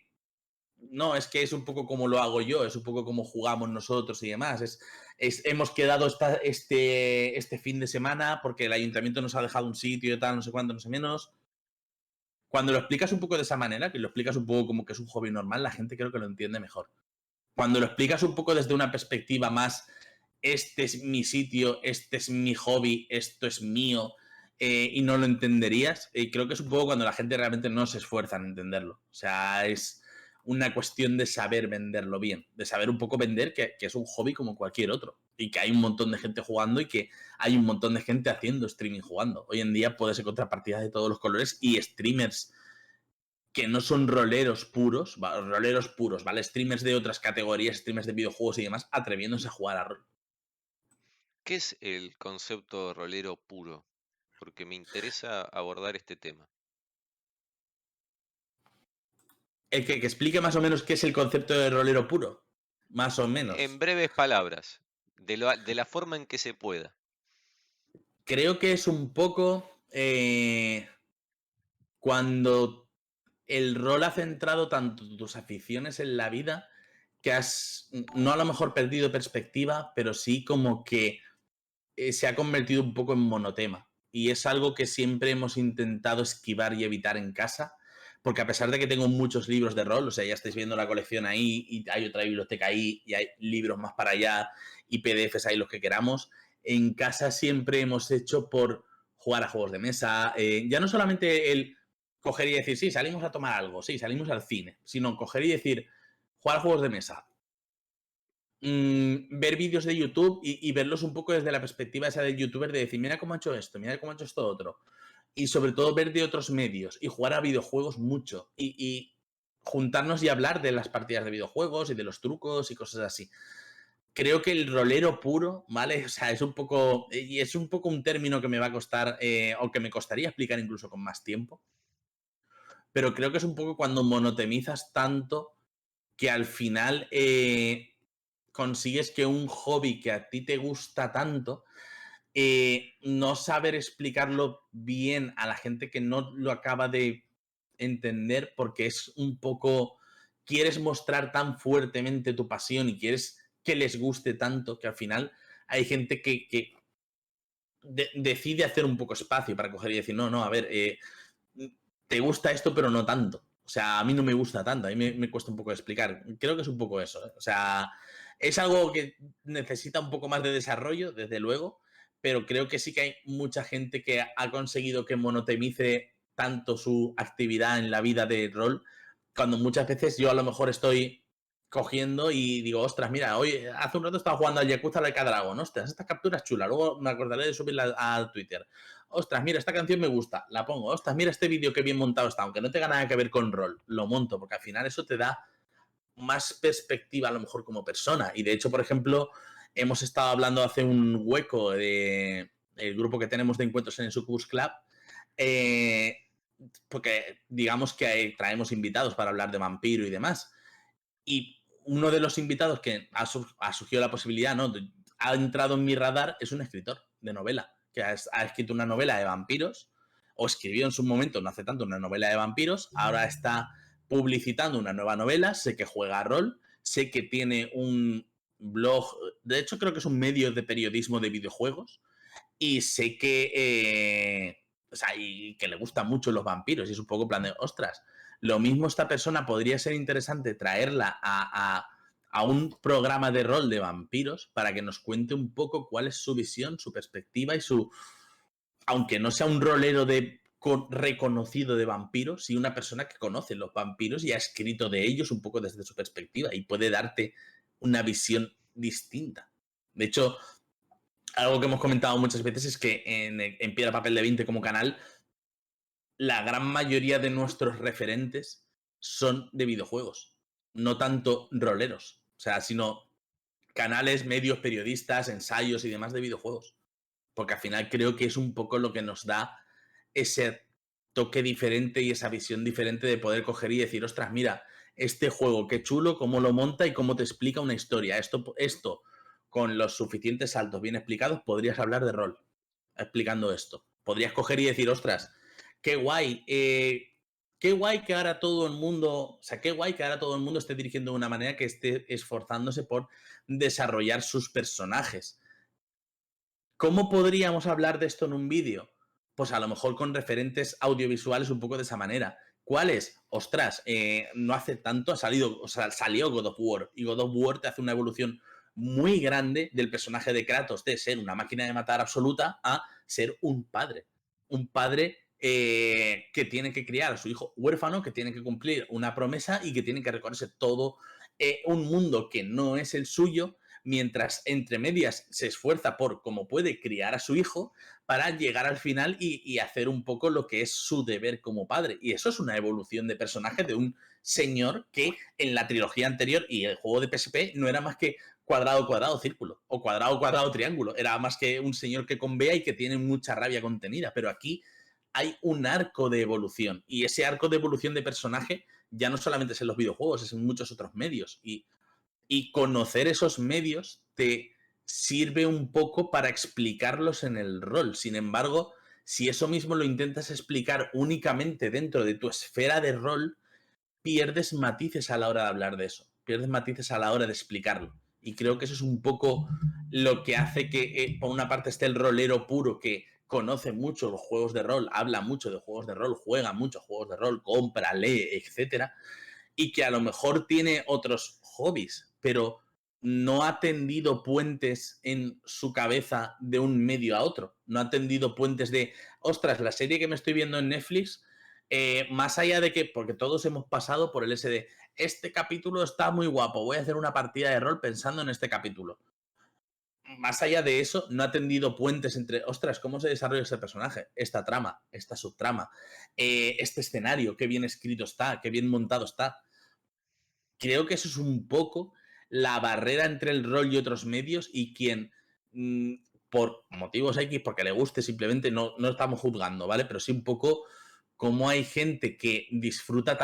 no, es que es un poco como lo hago yo, es un poco como jugamos nosotros y demás. Hemos quedado este fin de semana porque el ayuntamiento nos ha dejado un sitio y tal, no sé cuánto, no sé menos. Cuando lo explicas un poco de esa manera, que lo explicas un poco como que es un hobby normal, la gente creo que lo entiende mejor. Cuando lo explicas un poco desde una perspectiva más, este es mi sitio, este es mi hobby, esto es mío, y no lo entenderías, creo que es un poco cuando la gente realmente no se esfuerza en entenderlo. O sea, es una cuestión de saber venderlo bien, de saber un poco vender que es un hobby como cualquier otro y que hay un montón de gente jugando y que hay un montón de gente haciendo streaming jugando. Hoy en día puedes encontrar partidas de todos los colores y streamers que no son roleros puros, ¿vale? Streamers de otras categorías, streamers de videojuegos y demás, atreviéndose a jugar a rol. ¿Qué es el concepto rolero puro? Porque me interesa abordar este tema. Que explique más o menos qué es el concepto de rolero puro. Más o En menos. breves palabras, de la forma en que se pueda. Creo que es un poco cuando el rol ha centrado tanto tus aficiones en la vida que has, no a lo mejor perdido perspectiva, pero sí como que se ha convertido un poco en monotema. Y es algo que siempre hemos intentado esquivar y evitar en casa, porque a pesar de que tengo muchos libros de rol, o sea, ya estáis viendo la colección ahí, y hay otra biblioteca ahí, y hay libros más para allá, y PDFs ahí los que queramos, en casa siempre hemos hecho por jugar a juegos de mesa, ya no solamente el coger y decir, sí, salimos a tomar algo, sí, salimos al cine, sino coger y decir, jugar a juegos de mesa, ver vídeos de YouTube y verlos un poco desde la perspectiva esa del youtuber de decir, mira cómo ha hecho esto, mira cómo ha hecho esto otro. Y sobre todo ver de otros medios y jugar a videojuegos mucho. Y juntarnos y hablar de las partidas de videojuegos y de los trucos y cosas así. Creo que el rolero puro, ¿vale? O sea, es un poco. Y es un poco un término que me va a costar, o que me costaría explicar incluso con más tiempo. Pero creo que es un poco cuando monotemizas tanto que al final consigues que un hobby que a ti te gusta tanto, no saber explicarlo bien a la gente que no lo acaba de entender porque es un poco, quieres mostrar tan fuertemente tu pasión y quieres que les guste tanto que al final hay gente que decide hacer un poco espacio para coger y decir, no, no, a ver, te gusta esto, pero no tanto. O sea, a mí no me gusta tanto, a mí me cuesta un poco explicar. Creo que es un poco eso. ¿Eh? O sea, es algo que necesita un poco más de desarrollo, desde luego, pero creo que sí que hay mucha gente que ha conseguido que monotemice tanto su actividad en la vida de rol, cuando muchas veces yo a lo mejor estoy cogiendo y digo, ostras, mira, hoy hace un rato estaba jugando al Yakuza Like a Dragon, ostras, esta captura es chula, luego me acordaré de subirla a Twitter. Ostras, mira, esta canción me gusta, la pongo. Ostras, mira este vídeo que bien montado está, aunque no tenga nada que ver con rol, lo monto, porque al final eso te da más perspectiva a lo mejor como persona. Y de hecho, por ejemplo, hemos estado hablando hace un hueco de el grupo que tenemos de encuentros en el Succubus Club, eh, porque digamos que traemos invitados para hablar de vampiro y demás. Y uno de los invitados que ha surgido la posibilidad, ¿no? Ha entrado en mi radar, es un escritor de novela, que ha escrito una novela de vampiros, o escribió en su momento, no hace tanto, una novela de vampiros, ahora está publicitando una nueva novela, sé que juega a rol, sé que tiene un blog, de hecho creo que es un medio de periodismo de videojuegos, y sé que, o sea, y que le gustan mucho los vampiros, y es un poco plan de, ostras, lo mismo esta persona podría ser interesante traerla a un programa de rol de vampiros para que nos cuente un poco cuál es su visión, su perspectiva y su, aunque no sea un rolero de reconocido de vampiros, sí una persona que conoce los vampiros y ha escrito de ellos un poco desde su perspectiva y puede darte una visión distinta. De hecho, algo que hemos comentado muchas veces es que en Piedra Papel de 20 como canal, la gran mayoría de nuestros referentes son de videojuegos, no tanto roleros, o sea, sino canales, medios, periodistas, ensayos y demás de videojuegos. Porque al final creo que es un poco lo que nos da ese toque diferente y esa visión diferente de poder coger y decir, ostras, mira, este juego, qué chulo, cómo lo monta y cómo te explica una historia. Esto con los suficientes saltos bien explicados, podrías hablar de rol explicando esto. Podrías coger y decir, ostras, qué guay, qué guay que ahora todo el mundo, o sea, qué guay que ahora todo el mundo esté dirigiendo de una manera que esté esforzándose por desarrollar sus personajes. ¿Cómo podríamos hablar de esto en un vídeo? Pues a lo mejor con referentes audiovisuales un poco de esa manera. ¿Cuáles? Ostras, no hace tanto ha salido, o sea, salió God of War y God of War te hace una evolución muy grande del personaje de Kratos de ser una máquina de matar absoluta a ser un padre. Un padre que tiene que criar a su hijo huérfano, que tiene que cumplir una promesa y que tiene que recorrerse todo un mundo que no es el suyo, mientras entre medias se esfuerza por, como puede, criar a su hijo para llegar al final y hacer un poco lo que es su deber como padre. Y eso es una evolución de personaje de un señor que en la trilogía anterior y el juego de PSP no era más que cuadrado, cuadrado, círculo, o cuadrado, cuadrado, triángulo. Era más que un señor que convea y que tiene mucha rabia contenida. Pero aquí hay un arco de evolución. Y ese arco de evolución de personaje ya no solamente es en los videojuegos, es en muchos otros medios. Y conocer esos medios te sirve un poco para explicarlos en el rol. Sin embargo, si eso mismo lo intentas explicar únicamente dentro de tu esfera de rol, pierdes matices a la hora de hablar de eso, pierdes matices a la hora de explicarlo. Y creo que eso es un poco lo que hace que, por una parte, esté el rolero puro que conoce mucho los juegos de rol, habla mucho de juegos de rol, juega muchos juegos de rol, compra, lee, etcétera, y que a lo mejor tiene otros hobbies, pero no ha tendido puentes en su cabeza de un medio a otro. No ha tendido puentes de, ostras, la serie que me estoy viendo en Netflix, más allá de que, porque todos hemos pasado por el ese de, este capítulo está muy guapo, voy a hacer una partida de rol pensando en este capítulo. Más allá de eso, no ha tendido puentes entre, ostras, ¿cómo se desarrolla este personaje? Esta trama, esta subtrama, este escenario, qué bien escrito está, qué bien montado está. Creo que eso es un poco la barrera entre el rol y otros medios y quien, mm, por motivos X, porque le guste, simplemente no estamos juzgando, ¿vale? Pero sí un poco cómo hay gente que disfruta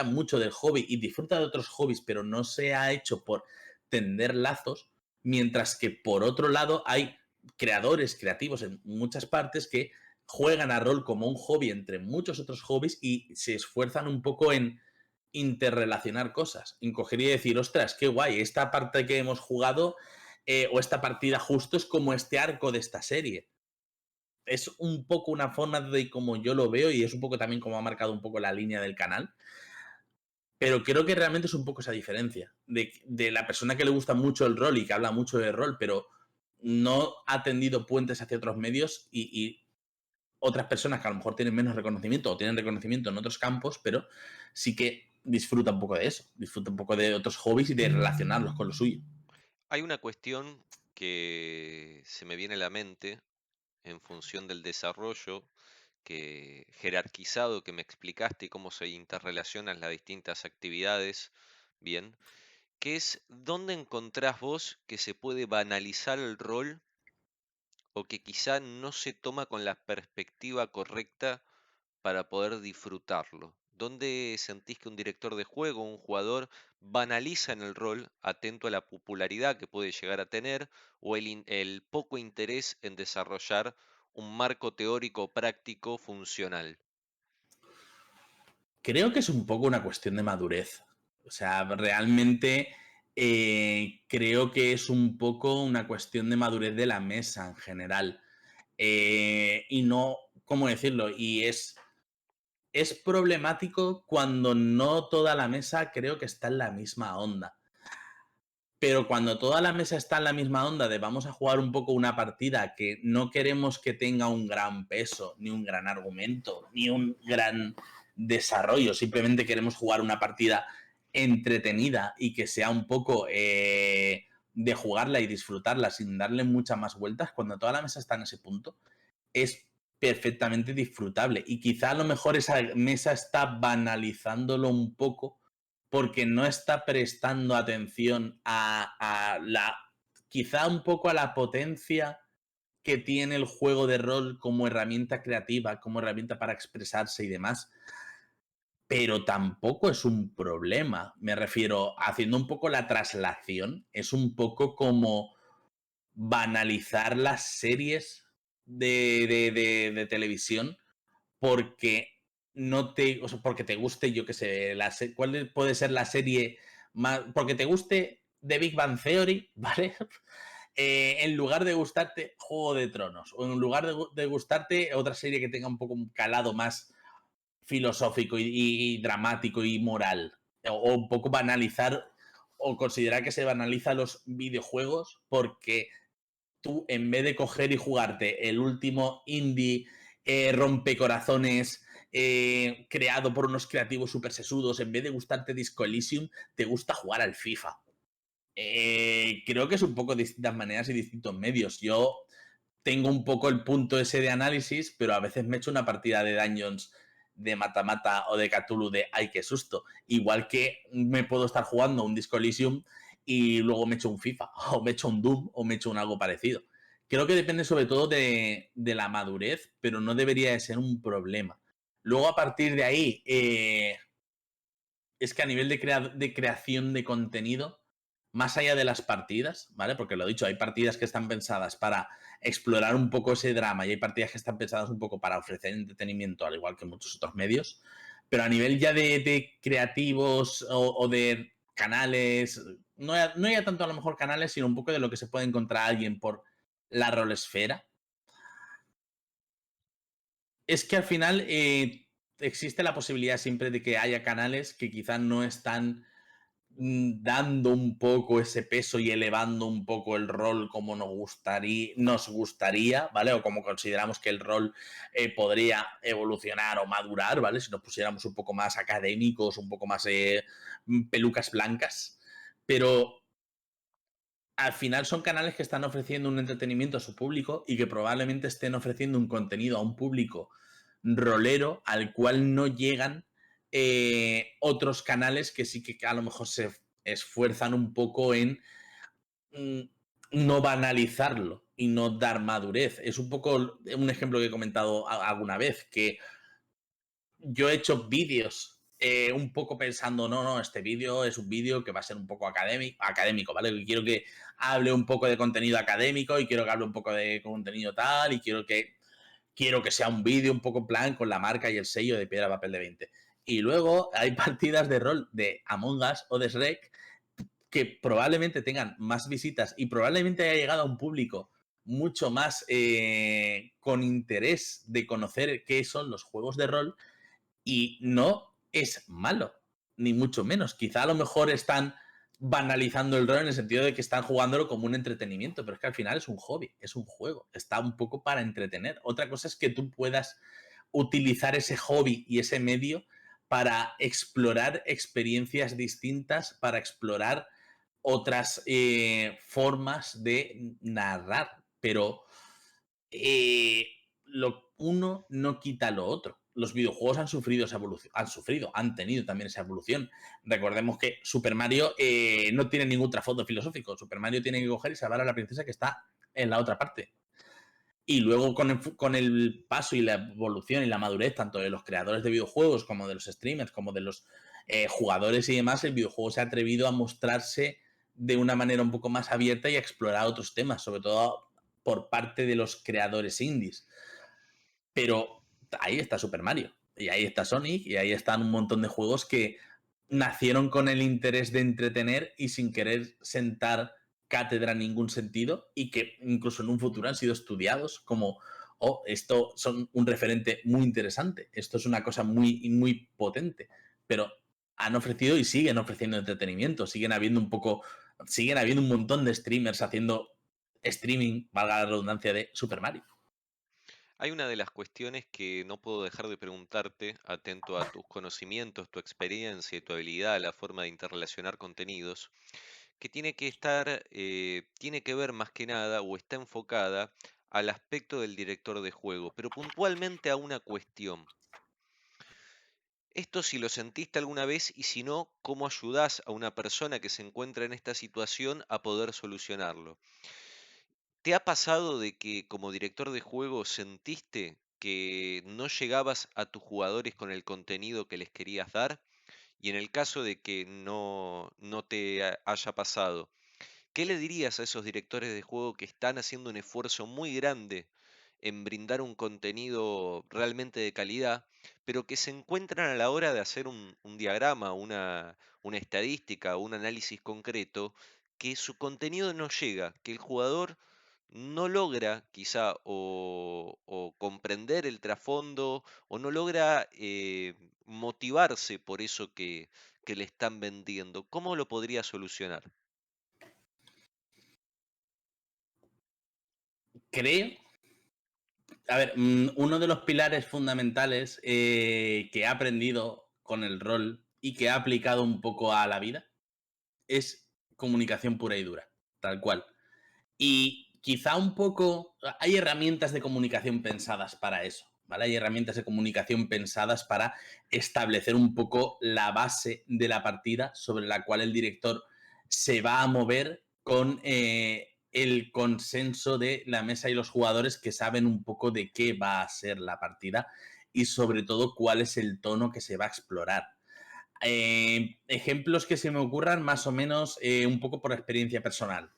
mucho del hobby y disfruta de otros hobbies, pero no se ha hecho por tender lazos, mientras que por otro lado hay creadores creativos en muchas partes que juegan a rol como un hobby entre muchos otros hobbies y se esfuerzan un poco en interrelacionar cosas, en coger y decir, ostras, qué guay, esta parte que hemos jugado o esta partida justo es como este arco de esta serie. Es un poco una forma de como yo lo veo y es un poco también como ha marcado un poco la línea del canal, pero creo que realmente es un poco esa diferencia de la persona que le gusta mucho el rol y que habla mucho de rol, pero no ha tendido puentes hacia otros medios y otras personas que a lo mejor tienen menos reconocimiento o tienen reconocimiento en otros campos, pero sí que disfruta un poco de eso, disfruta un poco de otros hobbies y de relacionarlos con lo suyo. Hay una cuestión que se me viene a la mente en función del desarrollo que jerarquizado que me explicaste y cómo se interrelacionan las distintas actividades, bien, que es dónde encontrás vos que se puede banalizar el rol o que quizá no se toma con la perspectiva correcta para poder disfrutarlo. ¿Dónde sentís que un director de juego, un jugador, banaliza en el rol, atento a la popularidad que puede llegar a tener o el poco interés en desarrollar un marco teórico práctico funcional? Creo que es un poco una cuestión de madurez. O sea, realmente creo que es un poco una cuestión de madurez de la mesa en general. Y no, ¿cómo decirlo? Es problemático cuando no toda la mesa creo que está en la misma onda. Pero cuando toda la mesa está en la misma onda de vamos a jugar un poco una partida que no queremos que tenga un gran peso, ni un gran argumento, ni un gran desarrollo, simplemente queremos jugar una partida entretenida y que sea un poco de jugarla y disfrutarla sin darle muchas más vueltas, cuando toda la mesa está en ese punto, es perfectamente disfrutable. Y quizá a lo mejor esa mesa está banalizándolo un poco porque no está prestando atención quizá un poco a la potencia que tiene el juego de rol como herramienta creativa, como herramienta para expresarse y demás. Pero tampoco es un problema. Me refiero, haciendo un poco la traslación, es un poco como banalizar las series de televisión porque no te, o sea, porque te guste, yo qué sé, cuál puede ser la serie más, porque te guste The Big Bang Theory, ¿vale? En lugar de gustarte Juego de Tronos, o en lugar de gustarte otra serie que tenga un poco un calado más filosófico y dramático y moral, o un poco banalizar o considerar que se banaliza los videojuegos porque tú, en vez de coger y jugarte el último indie rompecorazones creado por unos creativos super sesudos, en vez de gustarte Disco Elysium, te gusta jugar al FIFA. Creo que es un poco distintas maneras y distintos medios. Yo tengo un poco el punto ese de análisis, pero a veces me echo una partida de Dungeons de mata-mata o de Cthulhu de ay, qué susto. Igual que me puedo estar jugando un Disco Elysium y luego me echo un FIFA, o me echo un Doom, o me echo un algo parecido. Creo que depende sobre todo de la madurez, pero no debería de ser un problema. Luego, a partir de ahí, es que a nivel de creación de contenido, más allá de las partidas, ¿vale? Porque lo he dicho, hay partidas que están pensadas para explorar un poco ese drama y hay partidas que están pensadas un poco para ofrecer entretenimiento, al igual que muchos otros medios. Pero a nivel ya de creativos o de canales, no ya tanto a lo mejor canales, sino un poco de lo que se puede encontrar alguien por la rolesfera, es que al final existe la posibilidad siempre de que haya canales que quizás no están dando un poco ese peso y elevando un poco el rol como nos gustaría, ¿vale? O como consideramos que el rol podría evolucionar o madurar, ¿vale? Si nos pusiéramos un poco más académicos, un poco más pelucas blancas. Pero al final son canales que están ofreciendo un entretenimiento a su público y que probablemente estén ofreciendo un contenido a un público rolero al cual no llegan otros canales que sí que a lo mejor se esfuerzan un poco en mm, no banalizarlo y no dar madurez. Es un poco un ejemplo que he comentado alguna vez, que yo he hecho vídeos un poco pensando, no, no, este vídeo es un vídeo que va a ser un poco académico, ¿vale? Y quiero que hable un poco de contenido académico y quiero que hable un poco de contenido tal y quiero que sea un vídeo un poco en plan con la marca y el sello de Piedra Papel de 20. Y luego hay partidas de rol de Among Us o de Shrek que probablemente tengan más visitas y probablemente haya llegado a un público mucho más con interés de conocer qué son los juegos de rol y no es malo, ni mucho menos. Quizá a lo mejor están banalizando el rol en el sentido de que están jugándolo como un entretenimiento, pero es que al final es un hobby, es un juego, está un poco para entretener. Otra cosa es que tú puedas utilizar ese hobby y ese medio para explorar experiencias distintas, para explorar otras formas de narrar, pero eh, lo uno no quita lo otro. Los videojuegos han sufrido esa evolución, han tenido también esa evolución. Recordemos que Super Mario no tiene ningún trasfondo filosófico. Super Mario tiene que coger y salvar a la princesa que está en la otra parte. Y luego con el paso y la evolución y la madurez tanto de los creadores de videojuegos como de los streamers, como de los jugadores y demás, el videojuego se ha atrevido a mostrarse de una manera un poco más abierta y a explorar otros temas, sobre todo por parte de los creadores indies. Pero ahí está Super Mario, y ahí está Sonic, y ahí están un montón de juegos que nacieron con el interés de entretener y sin querer sentar cátedra en ningún sentido, y que incluso en un futuro han sido estudiados como, oh, esto son un referente muy interesante, esto es una cosa muy, muy potente, pero han ofrecido y siguen ofreciendo entretenimiento, siguen habiendo un montón de streamers haciendo streaming, valga la redundancia, de Super Mario. Hay una de las cuestiones que no puedo dejar de preguntarte, atento a tus conocimientos, tu experiencia y tu habilidad, la forma de interrelacionar contenidos, que tiene que ver más que nada o está enfocada al aspecto del director de juego, pero puntualmente a una cuestión. Esto si lo sentiste alguna vez y si no, ¿cómo ayudás a una persona que se encuentra en esta situación a poder solucionarlo? ¿Te ha pasado de que como director de juego sentiste que no llegabas a tus jugadores con el contenido que les querías dar? Y en el caso de que no te haya pasado, ¿qué le dirías a esos directores de juego que están haciendo un esfuerzo muy grande en brindar un contenido realmente de calidad, pero que se encuentran a la hora de hacer un diagrama, una estadística, un análisis concreto, que su contenido no llega, que el jugador no logra quizá o comprender el trasfondo o no logra motivarse por eso que le están vendiendo. ¿Cómo lo podría solucionar? Creo, a ver, uno de los pilares fundamentales que he aprendido con el rol y que he aplicado un poco a la vida es comunicación pura y dura, tal cual. Y quizá un poco, hay herramientas de comunicación pensadas para eso, ¿vale? Hay herramientas de comunicación pensadas para establecer un poco la base de la partida sobre la cual el director se va a mover con el consenso de la mesa y los jugadores que saben un poco de qué va a ser la partida y sobre todo cuál es el tono que se va a explorar. Ejemplos que se me ocurran más o menos un poco por experiencia personal.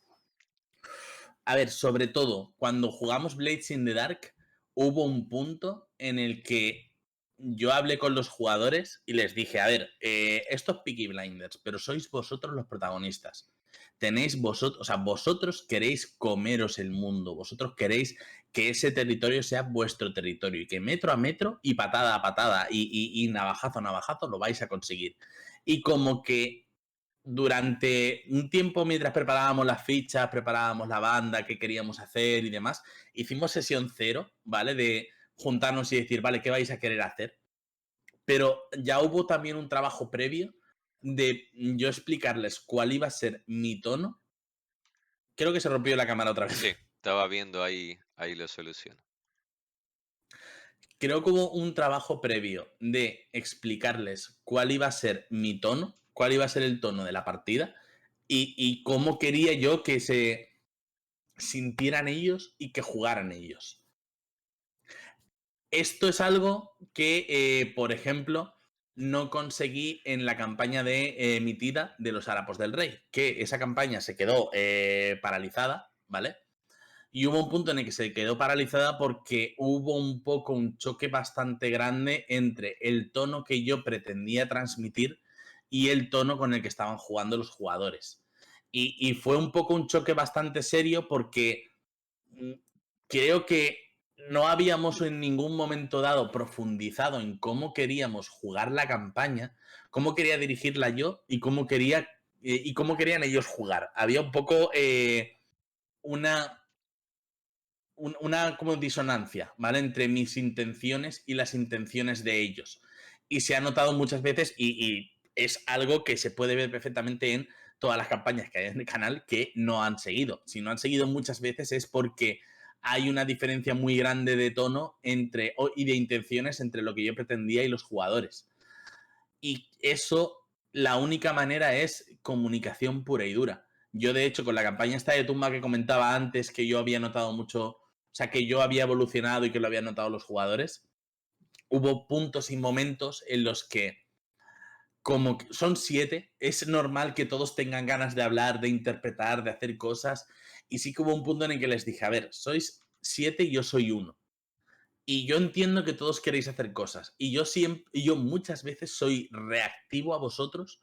A ver, sobre todo, cuando jugamos Blades in the Dark, hubo un punto en el que yo hablé con los jugadores y les dije, a ver, esto es Peaky Blinders, pero sois vosotros los protagonistas. Tenéis vosotros, o sea, vosotros queréis comeros el mundo, vosotros queréis que ese territorio sea vuestro territorio y que metro a metro y patada a patada y navajazo a navajazo lo vais a conseguir. Y como que durante un tiempo, mientras preparábamos las fichas, preparábamos la banda, qué queríamos hacer y demás, hicimos sesión cero, ¿vale? De juntarnos y decir, vale, ¿qué vais a querer hacer? Pero ya hubo también un trabajo previo de yo explicarles cuál iba a ser mi tono. Creo que se rompió la cámara otra vez. Sí, estaba viendo ahí la solución. Creo que hubo un trabajo previo de explicarles cuál iba a ser mi tono, cuál iba a ser el tono de la partida y cómo quería yo que se sintieran ellos y que jugaran ellos. Esto es algo que, por ejemplo, no conseguí en la campaña de emitida de los Harapos del Rey, que esa campaña se quedó paralizada, ¿vale? Y hubo un punto en el que se quedó paralizada porque hubo un poco un choque bastante grande entre el tono que yo pretendía transmitir y el tono con el que estaban jugando los jugadores. Y fue un poco un choque bastante serio porque creo que no habíamos en ningún momento dado profundizado en cómo queríamos jugar la campaña, cómo quería dirigirla yo y cómo quería y cómo querían ellos jugar. Había un poco una una como disonancia, ¿vale? Entre mis intenciones y las intenciones de ellos. Y se ha notado muchas veces y es algo que se puede ver perfectamente en todas las campañas que hay en el canal que no han seguido. Si no han seguido muchas veces es porque hay una diferencia muy grande de tono entre y de intenciones entre lo que yo pretendía y los jugadores. Y eso, la única manera es comunicación pura y dura. Yo, de hecho, con la campaña esta de tumba que comentaba antes, que yo había notado mucho, o sea, que yo había evolucionado y que lo habían notado los jugadores, hubo puntos y momentos en los que, como son 7, es normal que todos tengan ganas de hablar, de interpretar, de hacer cosas. Y sí que hubo un punto en el que les dije, a ver, sois 7 y yo soy uno. Y yo entiendo que todos queréis hacer cosas. Y yo siempre, y yo muchas veces soy reactivo a vosotros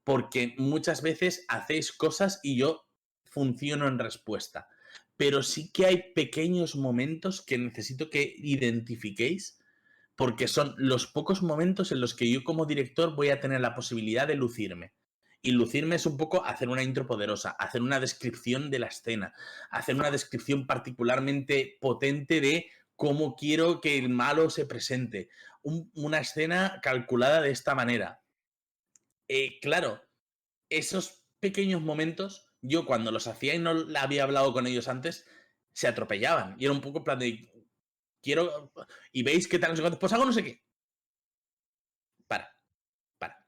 porque muchas veces hacéis cosas y yo funciono en respuesta. Pero sí que hay pequeños momentos que necesito que identifiquéis porque son los pocos momentos en los que yo como director voy a tener la posibilidad de lucirme. Y lucirme es un poco hacer una intro poderosa, hacer una descripción de la escena, hacer una descripción particularmente potente de cómo quiero que el malo se presente. Una escena calculada de esta manera. Claro, esos pequeños momentos, yo cuando los hacía y no había hablado con ellos antes, se atropellaban. Y era un poco en plan de, quiero, y veis qué tal, no sé cuántos, pues hago no sé qué. Para, para.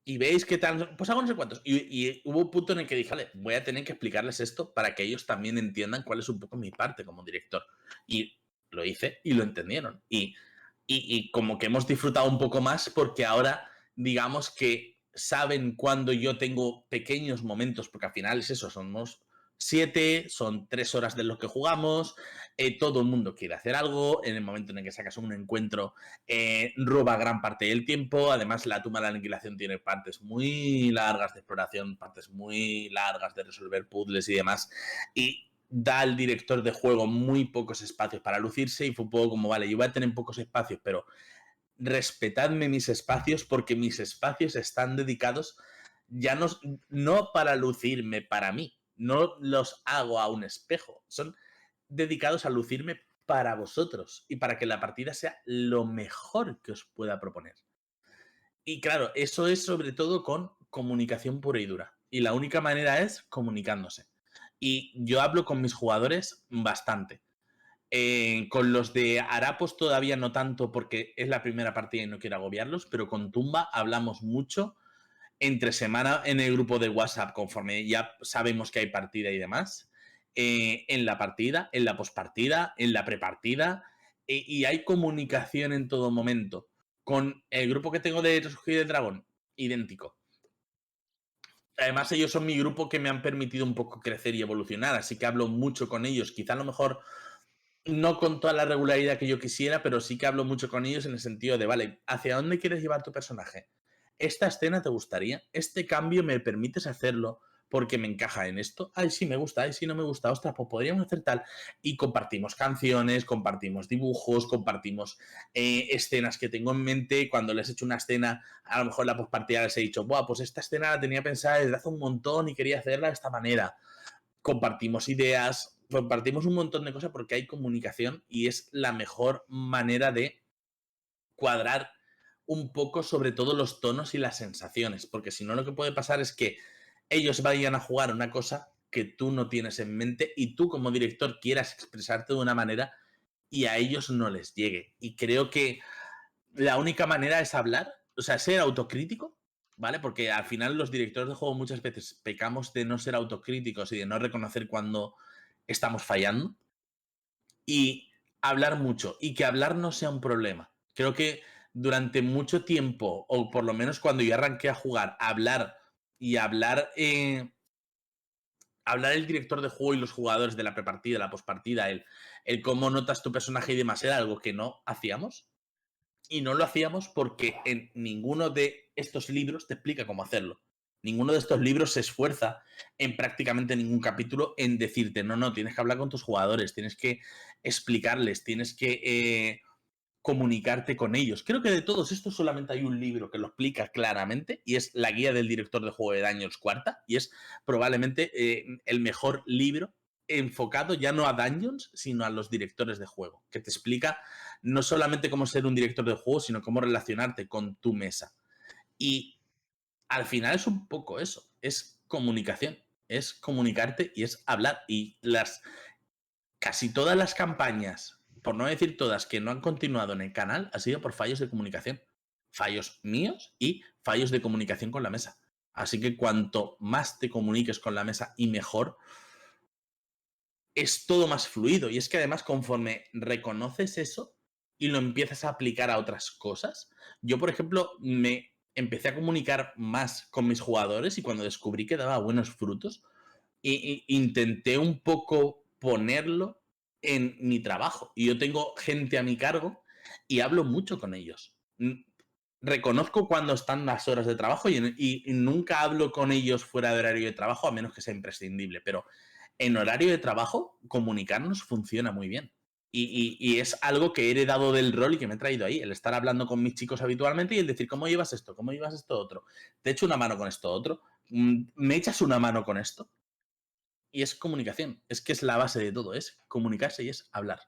Y veis qué tal, pues hago no sé cuántos. Y hubo un punto en el que dije, vale, voy a tener que explicarles esto para que ellos también entiendan cuál es un poco mi parte como director. Y lo hice y lo entendieron. Y como que hemos disfrutado un poco más porque ahora, digamos que saben cuando yo tengo pequeños momentos, porque al final es eso, 7, son 3 horas de lo que jugamos, todo el mundo quiere hacer algo, en el momento en el que sacas un encuentro roba gran parte del tiempo, además la tumba de la aniquilación tiene partes muy largas de exploración, partes muy largas de resolver puzzles y demás, y da al director de juego muy pocos espacios para lucirse y fue un poco como, vale, yo voy a tener pocos espacios, pero respetadme mis espacios porque mis espacios están dedicados ya no para lucirme para mí, no los hago a un espejo, son dedicados a lucirme para vosotros y para que la partida sea lo mejor que os pueda proponer. Y claro, eso es sobre todo con comunicación pura y dura. Y la única manera es comunicándose. Y yo hablo con mis jugadores bastante. Con los de Harapos todavía no tanto porque es la primera partida y no quiero agobiarlos, pero con Tumba hablamos mucho entre semana en el grupo de WhatsApp conforme ya sabemos que hay partida y demás. En la partida, en la pospartida, en la prepartida y hay comunicación en todo momento. Con el grupo que tengo de Refugio del Dragón, idéntico. Además, ellos son mi grupo que me han permitido un poco crecer y evolucionar, así que hablo mucho con ellos. Quizá a lo mejor no con toda la regularidad que yo quisiera, pero sí que hablo mucho con ellos en el sentido de, vale, ¿hacia dónde quieres llevar tu personaje? ¿Esta escena te gustaría? ¿Este cambio me permites hacerlo porque me encaja en esto? Ay, sí me gusta, ay, sí no me gusta, ostras, pues podríamos hacer tal. Y compartimos canciones, compartimos dibujos, compartimos escenas que tengo en mente. Cuando les he hecho una escena, a lo mejor en la postpartida les he dicho, buah, pues esta escena la tenía pensada desde hace un montón y quería hacerla de esta manera. Compartimos ideas, compartimos un montón de cosas porque hay comunicación y es la mejor manera de cuadrar un poco sobre todo los tonos y las sensaciones, porque si no lo que puede pasar es que ellos vayan a jugar una cosa que tú no tienes en mente y tú como director quieras expresarte de una manera y a ellos no les llegue. Y creo que la única manera es hablar, o sea, ser autocrítico, ¿vale? Porque al final los directores de juego muchas veces pecamos de no ser autocríticos y de no reconocer cuando estamos fallando y hablar mucho y que hablar no sea un problema. Creo que durante mucho tiempo, o por lo menos cuando yo arranqué a jugar, hablar y hablar el director de juego y los jugadores de la prepartida, la pospartida, el cómo notas tu personaje y demás, era algo que no hacíamos. Y no lo hacíamos porque en ninguno de estos libros te explica cómo hacerlo. Ninguno de estos libros se esfuerza en prácticamente ningún capítulo en decirte, no, no, tienes que hablar con tus jugadores, tienes que explicarles, tienes que comunicarte con ellos. Creo que de todos estos solamente hay un libro que lo explica claramente y es La guía del director de juego de Dungeons cuarta y es probablemente el mejor libro enfocado ya no a Dungeons, sino a los directores de juego, que te explica no solamente cómo ser un director de juego, sino cómo relacionarte con tu mesa. Y al final es un poco eso, es comunicación, es comunicarte y es hablar. Y casi todas las campañas, por no decir todas, que no han continuado en el canal, ha sido por fallos de comunicación. Fallos míos y fallos de comunicación con la mesa. Así que cuanto más te comuniques con la mesa y mejor, es todo más fluido. Y es que además, conforme reconoces eso y lo empiezas a aplicar a otras cosas, yo, por ejemplo, me empecé a comunicar más con mis jugadores y cuando descubrí que daba buenos frutos, intenté un poco ponerlo en mi trabajo. Y yo tengo gente a mi cargo y hablo mucho con ellos. Reconozco cuando están las horas de trabajo y nunca hablo con ellos fuera de horario de trabajo a menos que sea imprescindible. Pero en horario de trabajo, comunicarnos funciona muy bien. Y es algo que he heredado del rol y que me he traído ahí. El estar hablando con mis chicos habitualmente y el decir, ¿cómo llevas esto? ¿Cómo llevas esto otro? ¿Te echo una mano con esto otro? ¿Me echas una mano con esto? Y es comunicación. Es que es la base de todo. Es comunicarse y es hablar.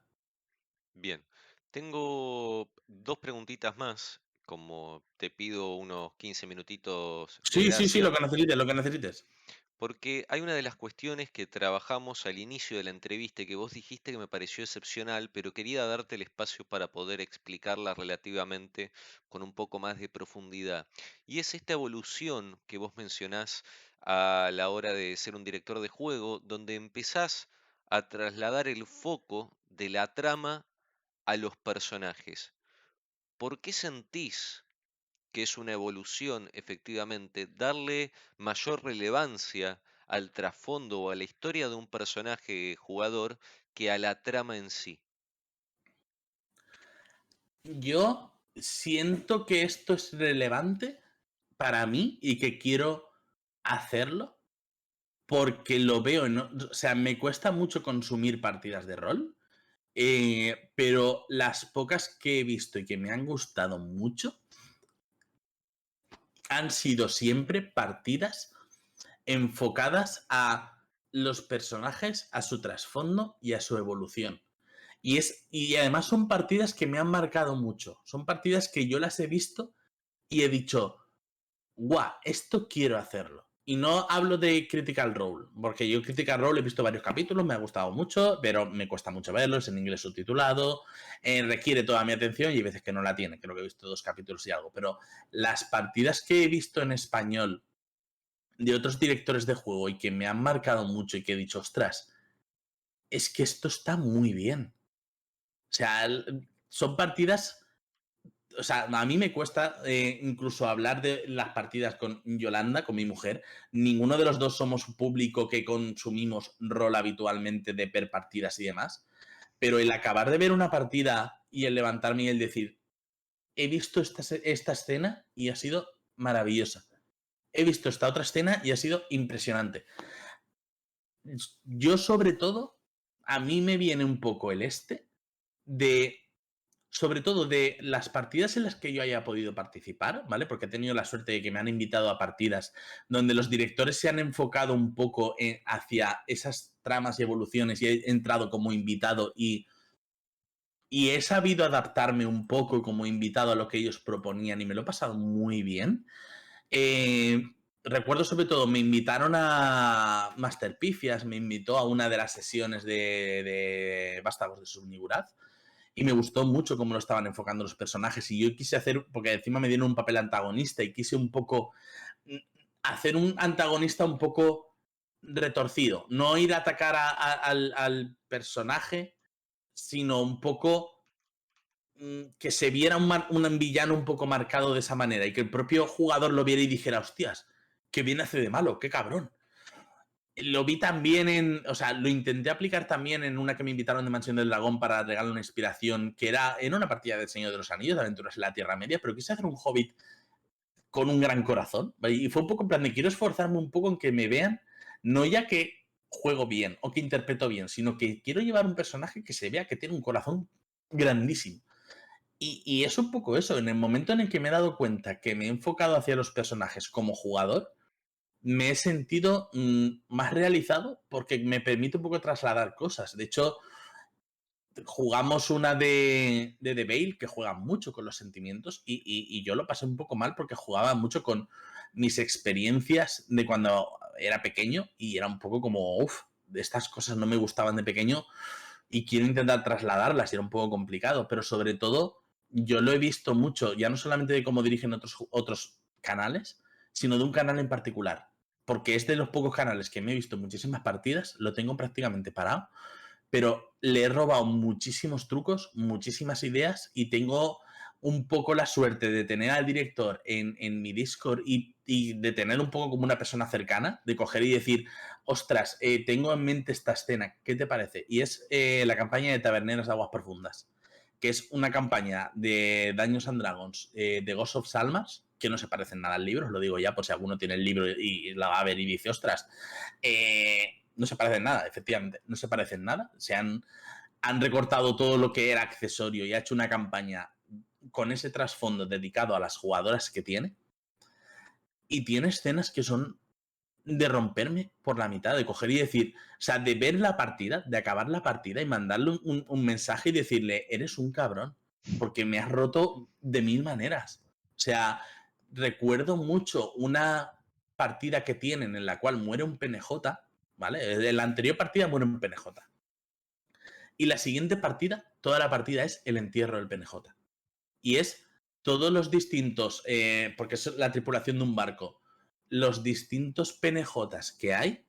Bien, tengo dos preguntitas más, como te pido unos 15 minutitos de Sí, sí, sí, gracia. lo que necesites, lo que necesites. Porque hay una de las cuestiones que trabajamos al inicio de la entrevista y que vos dijiste que me pareció excepcional, pero quería darte el espacio para poder explicarla relativamente con un poco más de profundidad. Y es esta evolución que vos mencionás a la hora de ser un director de juego, donde empezás a trasladar el foco de la trama a los personajes. ¿Por qué sentís que es una evolución, efectivamente, darle mayor relevancia al trasfondo o a la historia de un personaje jugador que a la trama en sí. Yo siento que esto es relevante para mí y que quiero hacerlo porque lo veo o sea, me cuesta mucho consumir partidas de rol, pero las pocas que he visto y que me han gustado mucho han sido siempre partidas enfocadas a los personajes, a su trasfondo y a su evolución. Y además son partidas que me han marcado mucho. Son partidas que yo las he visto y he dicho, guau, esto quiero hacerlo. Y no hablo de Critical Role, porque yo Critical Role he visto varios capítulos, me ha gustado mucho, pero me cuesta mucho verlo, es en inglés subtitulado, requiere toda mi atención y hay veces que no la tiene, creo que he visto 2 capítulos y algo, pero las partidas que he visto en español de otros directores de juego y que me han marcado mucho y que he dicho, ostras, es que esto está muy bien. O sea, son partidas, o sea, a mí me cuesta incluso hablar de las partidas con Yolanda, con mi mujer. Ninguno de los dos somos un público que consumimos rol habitualmente de ver partidas y demás. Pero el acabar de ver una partida y el levantarme y el decir, he visto esta escena y ha sido maravillosa. He visto esta otra escena y ha sido impresionante. Yo sobre todo, a mí me viene un poco el de sobre todo de las partidas en las que yo haya podido participar, ¿vale? Porque he tenido la suerte de que me han invitado a partidas donde los directores se han enfocado un poco hacia esas tramas y evoluciones y he entrado como invitado y he sabido adaptarme un poco como invitado a lo que ellos proponían y me lo he pasado muy bien. Eh, Recuerdo sobre todo, me invitaron a Master Pifias, me invitó a una de las sesiones de Vástagos de Subniguraz y me gustó mucho cómo lo estaban enfocando los personajes y yo quise hacer, porque encima me dieron un papel antagonista y quise un poco hacer un antagonista un poco retorcido, no ir a atacar al personaje, sino un poco que se viera un villano un poco marcado de esa manera y que el propio jugador lo viera y dijera, hostias, qué bien hace de malo, qué cabrón. Lo vi también o sea, lo intenté aplicar también en una que me invitaron de Mansión del Dragón para regalar una inspiración, que era en una partida del Señor de los Anillos, de Aventuras en la Tierra Media, pero quise hacer un hobbit con un gran corazón, ¿vale? Y fue un poco en plan de quiero esforzarme un poco en que me vean, no ya que juego bien o que interpreto bien, sino que quiero llevar un personaje que se vea que tiene un corazón grandísimo. Y es un poco eso, en el momento en el que me he dado cuenta que me he enfocado hacia los personajes como jugador, me he sentido más realizado porque me permite un poco trasladar cosas. De hecho, jugamos una de The Veil que juega mucho con los sentimientos y yo lo pasé un poco mal porque jugaba mucho con mis experiencias de cuando era pequeño y era un poco como, uff, estas cosas no me gustaban de pequeño y quiero intentar trasladarlas y era un poco complicado, pero sobre todo yo lo he visto mucho, ya no solamente de cómo dirigen otros canales, sino de un canal en particular, porque es de los pocos canales que me he visto muchísimas partidas, lo tengo prácticamente parado, pero le he robado muchísimos trucos, muchísimas ideas y tengo un poco la suerte de tener al director en mi Discord y de tener un poco como una persona cercana, de coger y decir, ostras, tengo en mente esta escena, ¿qué te parece? Y es la campaña de Taberneros de Aguas Profundas, que es una campaña de Dungeons and Dragons de Ghost of Salmas, que no se parecen nada al libro, os lo digo ya por si alguno tiene el libro y la va a ver y dice, ostras, no se parecen nada, efectivamente, no se parecen nada. Han recortado todo lo que era accesorio y ha hecho una campaña con ese trasfondo dedicado a las jugadoras que tiene. Y tiene escenas que son de romperme por la mitad, de coger y decir, o sea, de ver la partida, de acabar la partida y mandarle un mensaje y decirle, eres un cabrón, porque me has roto de mil maneras. O sea, recuerdo mucho una partida que tienen en la cual muere un PNJ, ¿vale? En la anterior partida muere un PNJ. Y la siguiente partida, toda la partida es el entierro del PNJ. Y es todos los distintos, porque es la tripulación de un barco, los distintos PNJs que hay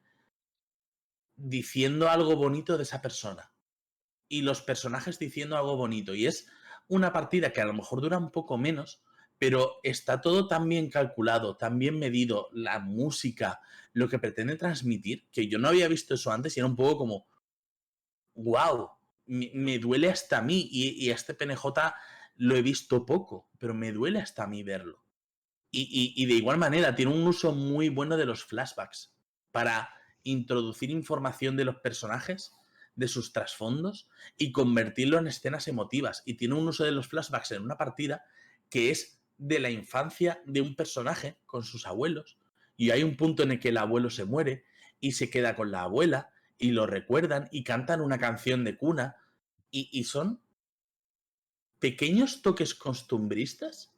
diciendo algo bonito de esa persona. Y los personajes diciendo algo bonito. Y es una partida que a lo mejor dura un poco menos, pero está todo tan bien calculado, tan bien medido, la música, lo que pretende transmitir, que yo no había visto eso antes y era un poco como, wow, me duele hasta a mí y a este PNJ lo he visto poco, pero me duele hasta a mí verlo. Y de igual manera, tiene un uso muy bueno de los flashbacks para introducir información de los personajes, de sus trasfondos y convertirlo en escenas emotivas. Y tiene un uso de los flashbacks en una partida que es de la infancia de un personaje con sus abuelos. Y hay un punto en el que el abuelo se muere y se queda con la abuela y lo recuerdan y cantan una canción de cuna. Y son pequeños toques costumbristas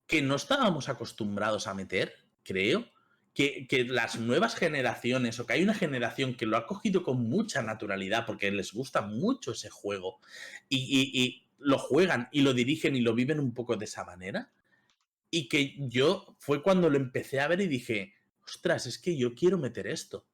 que no estábamos acostumbrados a meter, creo, que las nuevas generaciones, o que hay una generación que lo ha cogido con mucha naturalidad porque les gusta mucho ese juego y lo juegan y lo dirigen y lo viven un poco de esa manera, y que yo fue cuando lo empecé a ver y dije, ostras, es que yo quiero meter esto,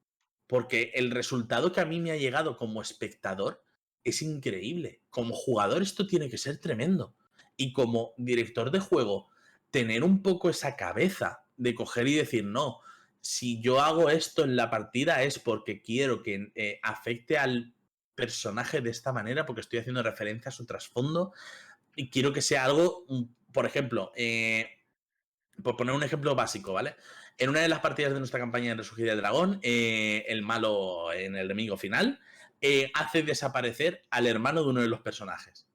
porque el resultado que a mí me ha llegado como espectador es increíble. Como jugador esto tiene que ser tremendo. Y como director de juego, tener un poco esa cabeza de coger y decir, no, si yo hago esto en la partida es porque quiero que afecte al personaje de esta manera, porque estoy haciendo referencia a su trasfondo y quiero que sea algo, por ejemplo, por poner un ejemplo básico, ¿vale? En una de las partidas de nuestra campaña de Resurgir del Dragón, el malo en el enemigo final hace desaparecer al hermano de uno de los personajes.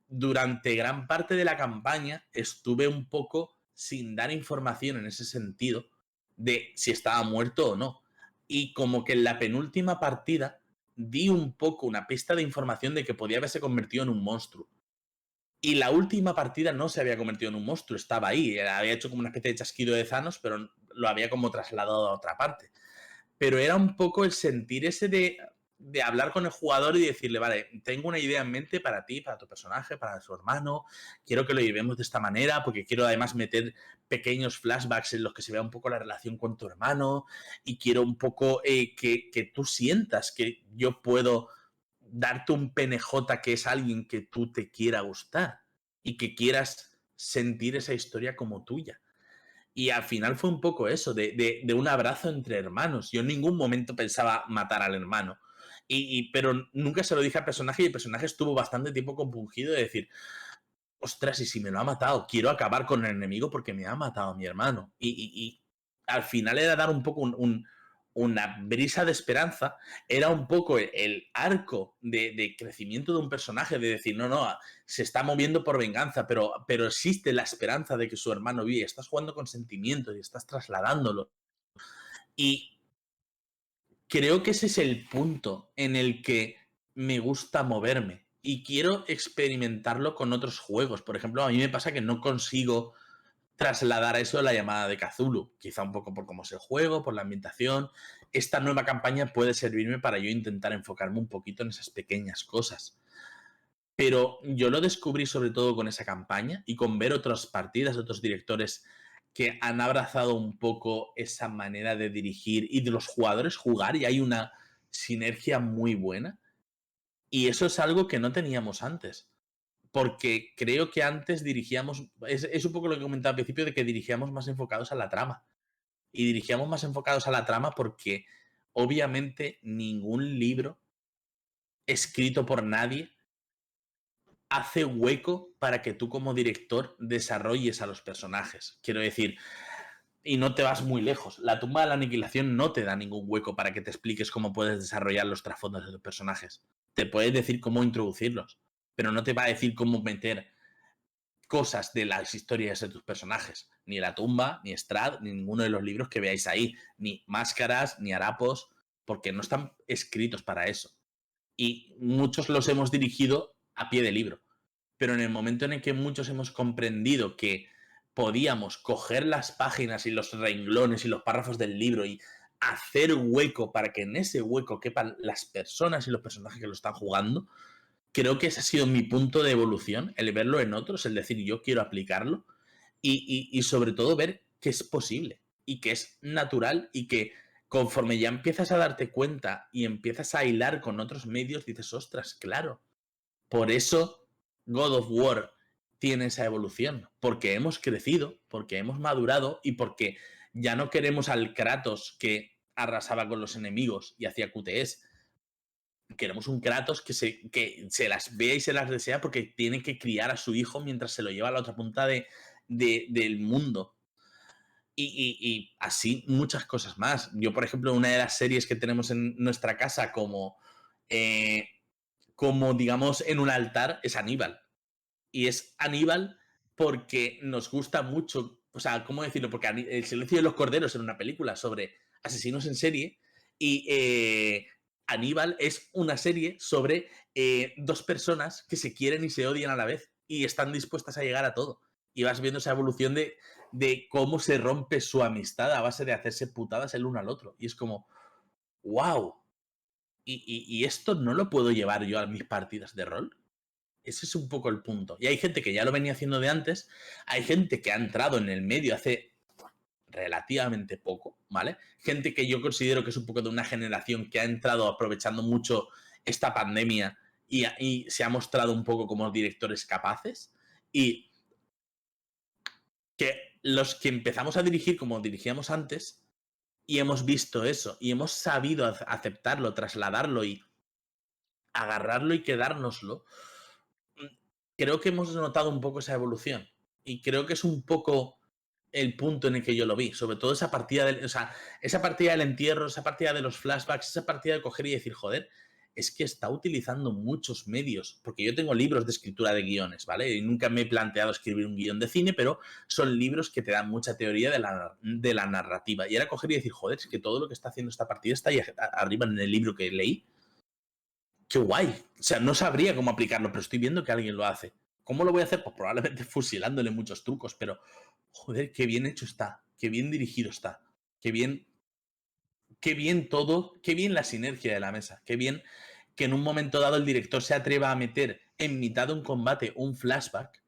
Durante gran parte de la campaña estuve un poco sin dar información en ese sentido de si estaba muerto o no. Y como que en la penúltima partida di un poco una pista de información de que podía haberse convertido en un monstruo. Y la última partida no se había convertido en un monstruo, estaba ahí. Había hecho como una especie de chasquido de Thanos, pero lo había como trasladado a otra parte. Pero era un poco el sentir ese de hablar con el jugador y decirle, vale, tengo una idea en mente para ti, para tu personaje, para su hermano, quiero que lo llevemos de esta manera, porque quiero además meter pequeños flashbacks en los que se vea un poco la relación con tu hermano y quiero un poco que tú sientas que yo puedo darte un PNJ que es alguien que tú te quiera gustar y que quieras sentir esa historia como tuya. Y al final fue un poco eso, de un abrazo entre hermanos. Yo en ningún momento pensaba matar al hermano. Pero nunca se lo dije al personaje y el personaje estuvo bastante tiempo compungido de decir, ostras, y si me lo ha matado, quiero acabar con el enemigo porque me ha matado a mi hermano. Y al final era dar un poco una brisa de esperanza, era un poco el arco de crecimiento de un personaje, de decir, no, no, se está moviendo por venganza, pero existe la esperanza de que su hermano vive, estás jugando con sentimientos y estás trasladándolo. Y creo que ese es el punto en el que me gusta moverme y quiero experimentarlo con otros juegos. Por ejemplo, a mí me pasa que no consigo trasladar eso a la llamada de Cthulhu, quizá un poco por cómo es el juego, por la ambientación. Esta nueva campaña puede servirme para yo intentar enfocarme un poquito en esas pequeñas cosas. Pero yo lo descubrí sobre todo con esa campaña y con ver otras partidas de otros directores que han abrazado un poco esa manera de dirigir y de los jugadores jugar y hay una sinergia muy buena. Y eso es algo que no teníamos antes. Porque creo que antes dirigíamos, es un poco lo que comentaba al principio, de que dirigíamos más enfocados a la trama. Y dirigíamos más enfocados a la trama porque obviamente ningún libro escrito por nadie hace hueco para que tú como director desarrolles a los personajes. Quiero decir, y no te vas muy lejos. La tumba de la aniquilación no te da ningún hueco para que te expliques cómo puedes desarrollar los trasfondos de tus personajes. Te puedes decir cómo introducirlos, pero no te va a decir cómo meter cosas de las historias de tus personajes. Ni La tumba, ni Strahd, ni ninguno de los libros que veáis ahí. Ni Máscaras, ni Harapos, porque no están escritos para eso. Y muchos los hemos dirigido a pie de libro. Pero en el momento en el que muchos hemos comprendido que podíamos coger las páginas y los renglones y los párrafos del libro y hacer hueco para que en ese hueco quepan las personas y los personajes que lo están jugando, creo que ese ha sido mi punto de evolución, el verlo en otros, el decir yo quiero aplicarlo y sobre todo ver que es posible y que es natural y que conforme ya empiezas a darte cuenta y empiezas a hilar con otros medios, dices, ostras, claro, por eso God of War tiene esa evolución, porque hemos crecido, porque hemos madurado y porque ya no queremos al Kratos que arrasaba con los enemigos y hacía QTEs. Queremos un Kratos que se las vea y se las desea porque tiene que criar a su hijo mientras se lo lleva a la otra punta del mundo. Y así muchas cosas más. Yo, por ejemplo, una de las series que tenemos en nuestra casa eh, como digamos, en un altar es Aníbal. Y es Aníbal porque nos gusta mucho, o sea, ¿cómo decirlo? Porque El silencio de los corderos era una película sobre asesinos en serie y Aníbal es una serie sobre dos personas que se quieren y se odian a la vez y están dispuestas a llegar a todo. Y vas viendo esa evolución de cómo se rompe su amistad a base de hacerse putadas el uno al otro. Y es como, wow. Y esto no lo puedo llevar yo a mis partidas de rol. Ese es un poco el punto. Y hay gente que ya lo venía haciendo de antes, hay gente que ha entrado en el medio hace relativamente poco, ¿vale? Gente que yo considero que es un poco de una generación que ha entrado aprovechando mucho esta pandemia y se ha mostrado un poco como directores capaces y que los que empezamos a dirigir como dirigíamos antes y hemos visto eso y hemos sabido aceptarlo, trasladarlo y agarrarlo y quedárnoslo, creo que hemos notado un poco esa evolución. Y creo que es un poco el punto en el que yo lo vi. Sobre todo esa partida del, o sea, esa partida del entierro, esa partida de los flashbacks, esa partida de coger y decir, joder, es que está utilizando muchos medios. Porque yo tengo libros de escritura de guiones, ¿vale? Y nunca me he planteado escribir un guión de cine, pero son libros que te dan mucha teoría de la narrativa. Y era coger y decir, joder, es que todo lo que está haciendo esta partida está ahí arriba en el libro que leí. Qué guay. O sea, no sabría cómo aplicarlo, pero estoy viendo que alguien lo hace. ¿Cómo lo voy a hacer? Pues probablemente fusilándole muchos trucos, pero joder, qué bien hecho está, qué bien dirigido está, qué bien todo, qué bien la sinergia de la mesa, qué bien que en un momento dado el director se atreva a meter en mitad de un combate un flashback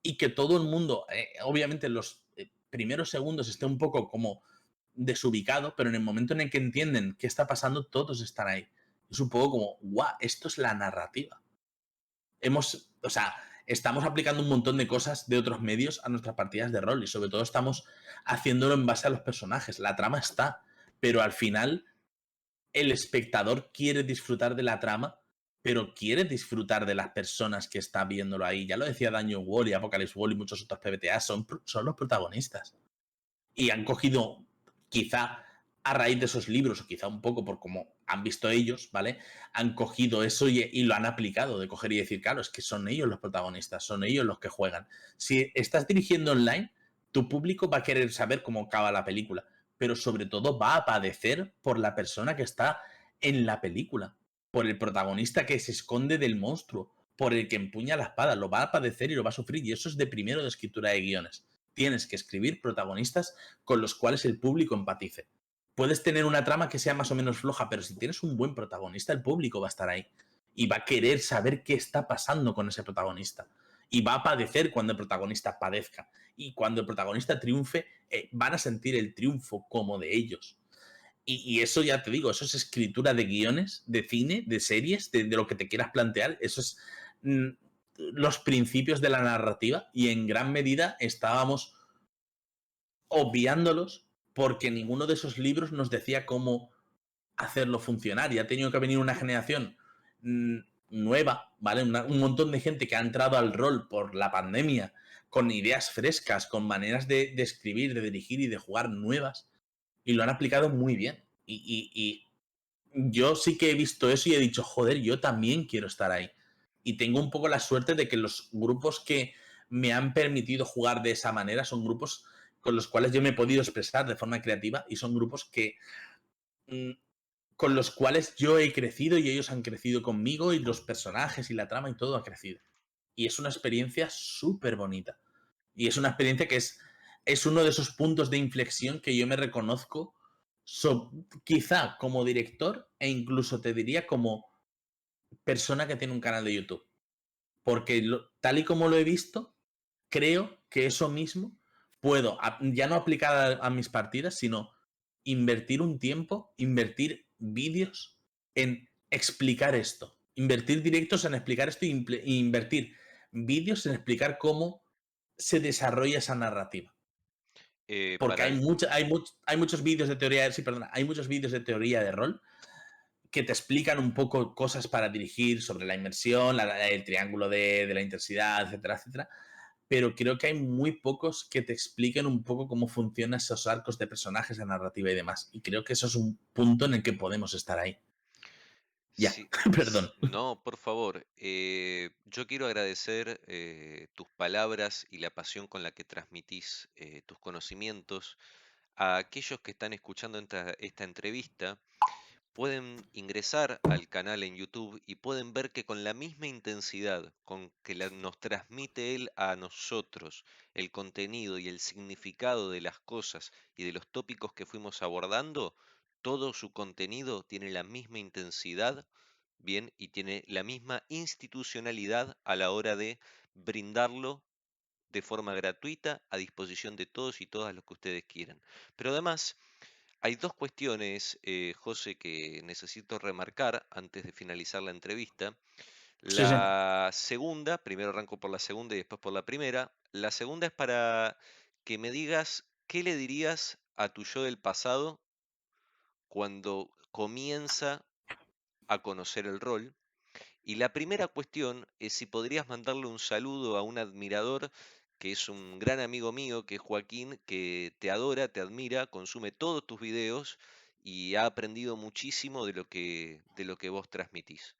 y que todo el mundo, obviamente en los primeros segundos esté un poco como desubicado, pero en el momento en el que entienden qué está pasando, todos están ahí. Es un poco como, guau, esto es la narrativa. O sea, estamos aplicando un montón de cosas de otros medios a nuestras partidas de rol y sobre todo estamos haciéndolo en base a los personajes. La trama está, pero al final el espectador quiere disfrutar de la trama, pero quiere disfrutar de las personas que está viéndolo ahí. Ya lo decía Dungeon World y Apocalypse World y muchos otros PBTA, son los protagonistas. Y han cogido, quizá a raíz de esos libros, o quizá un poco por cómo han visto ellos, ¿vale? Han cogido eso y lo han aplicado, de coger y decir, claro, es que son ellos los protagonistas, son ellos los que juegan. Si estás dirigiendo online, tu público va a querer saber cómo acaba la película, pero sobre todo va a padecer por la persona que está en la película, por el protagonista que se esconde del monstruo, por el que empuña la espada, lo va a padecer y lo va a sufrir, y eso es de primero de escritura de guiones. Tienes que escribir protagonistas con los cuales el público empatice. Puedes tener una trama que sea más o menos floja, pero si tienes un buen protagonista, el público va a estar ahí y va a querer saber qué está pasando con ese protagonista. Y va a padecer cuando el protagonista padezca. Y cuando el protagonista triunfe, van a sentir el triunfo como de ellos. Y eso ya te digo, eso es escritura de guiones, de cine, de series, de lo que te quieras plantear. Eso es los principios de la narrativa y en gran medida estábamos obviándolos porque ninguno de esos libros nos decía cómo hacerlo funcionar. Y ha tenido que venir una generación nueva, ¿vale? Un montón de gente que ha entrado al rol por la pandemia con ideas frescas, con maneras de escribir, de dirigir y de jugar nuevas y lo han aplicado muy bien. Y yo sí que he visto eso y he dicho, joder, yo también quiero estar ahí. Y tengo un poco la suerte de que los grupos que me han permitido jugar de esa manera son grupos con los cuales yo me he podido expresar de forma creativa y son grupos que mm, con los cuales yo he crecido y ellos han crecido conmigo y los personajes y la trama y todo ha crecido. Y es una experiencia súper bonita. Y es una experiencia que es uno de esos puntos de inflexión que yo me reconozco quizá como director e incluso te diría como persona que tiene un canal de YouTube. Porque tal y como lo he visto, creo que eso mismo puedo ya no aplicar a mis partidas, sino invertir un tiempo, invertir vídeos en explicar esto, invertir directos en explicar esto e invertir vídeos en explicar cómo se desarrolla esa narrativa. Porque Para hay, el- hay muchos vídeos de teoría, sí, perdona, hay muchos vídeos de teoría de rol que te explican un poco cosas para dirigir sobre la inmersión, el triángulo de la intensidad, etcétera, etcétera. Pero creo que hay muy pocos que te expliquen un poco cómo funcionan esos arcos de personajes, de narrativa y demás. Y creo que eso es un punto en el que podemos estar ahí. Ya, Sí, perdón. no, por favor. Yo quiero agradecer tus palabras y la pasión con la que transmitís tus conocimientos a aquellos que están escuchando esta entrevista. Pueden ingresar al canal en YouTube y pueden ver que con la misma intensidad con que nos transmite él a nosotros el contenido y el significado de las cosas y de los tópicos que fuimos abordando, todo su contenido tiene la misma intensidad, bien, y tiene la misma institucionalidad a la hora de brindarlo de forma gratuita a disposición de todos y todas los que ustedes quieran. Pero además, hay dos cuestiones, José, que necesito remarcar antes de finalizar la entrevista. Sí, sí. La segunda, primero arranco por la segunda y después por la primera. La segunda es para que me digas qué le dirías a tu yo del pasado cuando comienza a conocer el rol. Y la primera cuestión es si podrías mandarle un saludo a un admirador que es un gran amigo mío, que es Joaquín, que te adora, te admira, consume todos tus videos y ha aprendido muchísimo de lo que vos transmitís.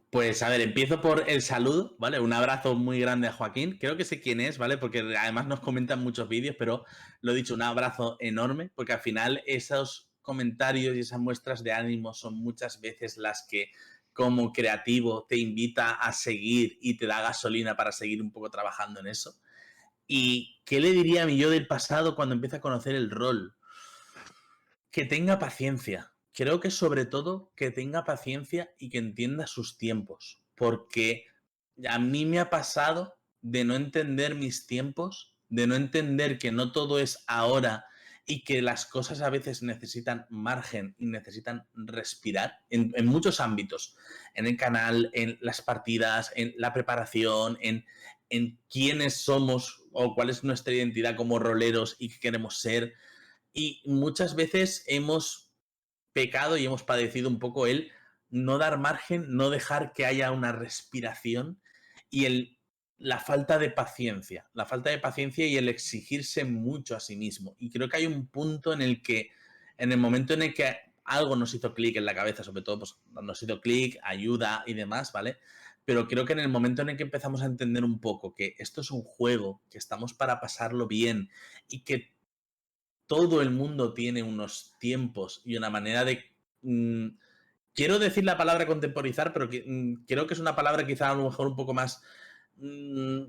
Pues a ver, empiezo por el saludo, ¿vale? Un abrazo muy grande a Joaquín. Creo que sé quién es, ¿vale? Porque además nos comentan muchos vídeos, pero lo he dicho, un abrazo enorme, porque al final esos comentarios y esas muestras de ánimo son muchas veces las que como creativo te invita a seguir y te da gasolina para seguir un poco trabajando en eso. ¿Y qué le diría a mi yo del pasado cuando empieza a conocer el rol? Que tenga paciencia. Creo que sobre todo que tenga paciencia y que entienda sus tiempos. Porque a mí me ha pasado de no entender mis tiempos, de no entender que no todo es ahora y que las cosas a veces necesitan margen y necesitan respirar en muchos ámbitos. En el canal, en las partidas, en la preparación, en quiénes somos o cuál es nuestra identidad como roleros y qué queremos ser. Y muchas veces hemos pecado y hemos padecido un poco el no dar margen, no dejar que haya una respiración y la falta de paciencia y el exigirse mucho a sí mismo. Y creo que hay un punto en el que, en el momento en el que algo nos hizo clic en la cabeza, sobre todo pues, nos hizo clic, ayuda y demás, ¿vale? Pero creo que en el momento en el que empezamos a entender un poco que esto es un juego, que estamos para pasarlo bien y que todo el mundo tiene unos tiempos y una manera de... quiero decir la palabra contemporizar, pero creo que es una palabra quizá a lo mejor un poco más mm,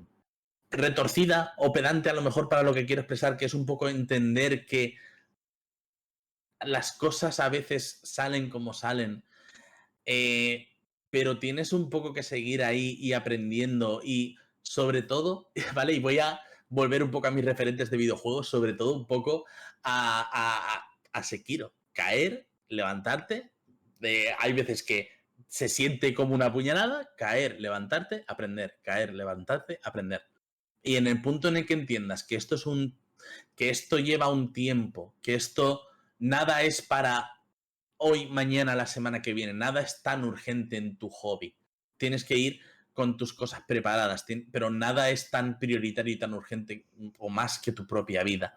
retorcida o pedante a lo mejor para lo que quiero expresar, que es un poco entender que las cosas a veces salen como salen, eh, pero tienes un poco que seguir ahí y aprendiendo y sobre todo, ¿vale? Y voy a volver un poco a mis referentes de videojuegos, sobre todo un poco a Sekiro. Caer, levantarte. Hay veces que se siente como una puñalada, caer, levantarte, aprender, caer, levantarte, aprender. Y en el punto en el que entiendas que esto es que esto lleva un tiempo, que esto nada es para hoy, mañana, la semana que viene. Nada es tan urgente en tu hobby. Tienes que ir con tus cosas preparadas, pero nada es tan prioritario y tan urgente o más que tu propia vida.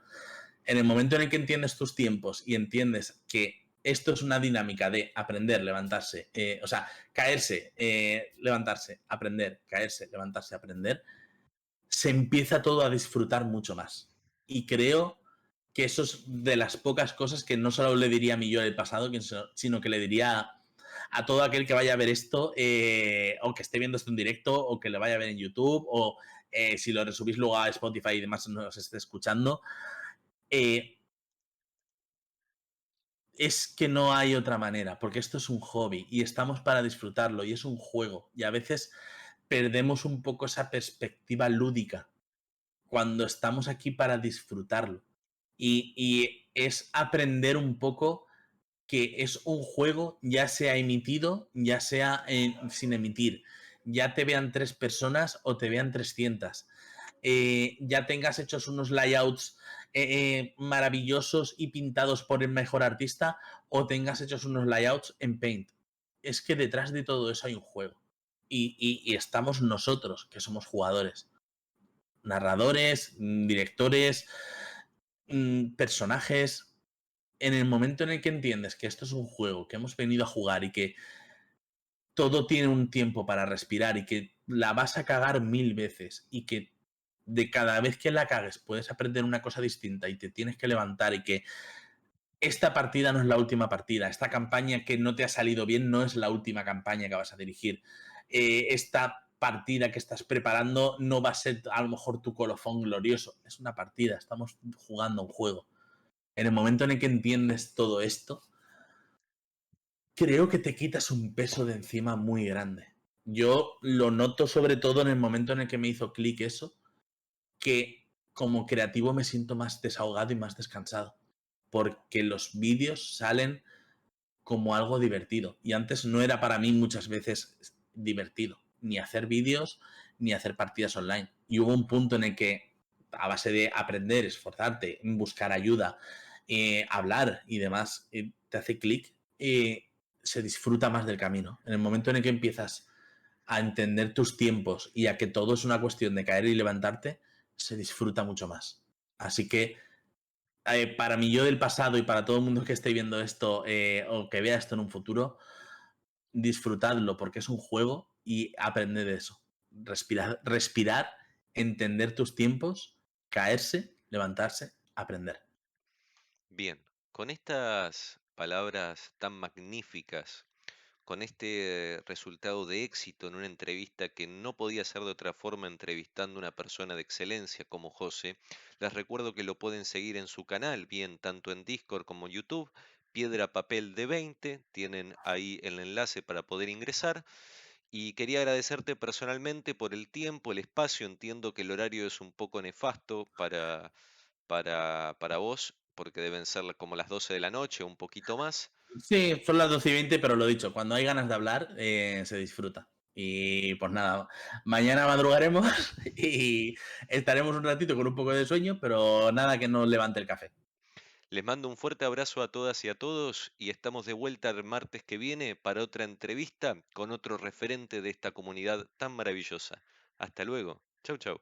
En el momento en el que entiendes tus tiempos y entiendes que esto es una dinámica de aprender, levantarse, o sea, caerse, levantarse, aprender, caerse, levantarse, aprender, se empieza todo a disfrutar mucho más. Y creo que eso es de las pocas cosas que no solo le diría a mi yo del pasado, sino que le diría a todo aquel que vaya a ver esto, o que esté viendo esto en directo, o que le vaya a ver en YouTube, o si lo resubís luego a Spotify y demás nos esté escuchando, eh, es que no hay otra manera, porque esto es un hobby y estamos para disfrutarlo y es un juego y a veces perdemos un poco esa perspectiva lúdica cuando estamos aquí para disfrutarlo. Y es aprender un poco que es un juego, ya sea emitido, ya sea sin emitir. ya te vean 3 personas o te vean 300. Ya tengas hechos unos layouts maravillosos y pintados por el mejor artista o tengas hechos unos layouts en Paint. Es que detrás de todo eso hay un juego. Y estamos nosotros, que somos jugadores, narradores, directores, personajes. En el momento en el que entiendes que esto es un juego, que hemos venido a jugar y que todo tiene un tiempo para respirar y que la vas a cagar 1000 veces y que de cada vez que la cagues puedes aprender una cosa distinta y te tienes que levantar y que esta partida no es la última partida, esta campaña que no te ha salido bien no es la última campaña que vas a dirigir, esta partida que estás preparando no va a ser a lo mejor tu colofón glorioso, es una partida, estamos jugando un juego. En el momento en el que entiendes todo esto, creo que te quitas un peso de encima muy grande. Yo lo noto sobre todo en el momento en el que me hizo clic eso, que como creativo me siento más desahogado y más descansado, porque los vídeos salen como algo divertido. Y antes no era para mí muchas veces divertido, ni hacer vídeos, ni hacer partidas online. Y hubo un punto en el que, a base de aprender, esforzarte, buscar ayuda, hablar y demás, te hace clic, se disfruta más del camino. En el momento en el que empiezas a entender tus tiempos y a que todo es una cuestión de caer y levantarte, se disfruta mucho más. Así que para mi yo del pasado y para todo el mundo que esté viendo esto o que vea esto en un futuro, disfrutadlo porque es un juego y aprended de eso. Respirar, entender tus tiempos, caerse, levantarse, aprender. Bien, con estas palabras tan magníficas, con este resultado de éxito en una entrevista que no podía ser de otra forma entrevistando a una persona de excelencia como José, les recuerdo que lo pueden seguir en su canal, bien tanto en Discord como YouTube, Piedra Papel de 20, tienen ahí el enlace para poder ingresar. Y quería agradecerte personalmente por el tiempo, el espacio, entiendo que el horario es un poco nefasto para vos, porque deben ser como las 12 de la noche o un poquito más. Sí, son las 12:20, pero lo dicho, cuando hay ganas de hablar, se disfruta. Y pues nada, mañana madrugaremos y estaremos un ratito con un poco de sueño, pero nada que nos levante el café. Les mando un fuerte abrazo a todas y a todos y estamos de vuelta el martes que viene para otra entrevista con otro referente de esta comunidad tan maravillosa. Hasta luego. Chau, chau.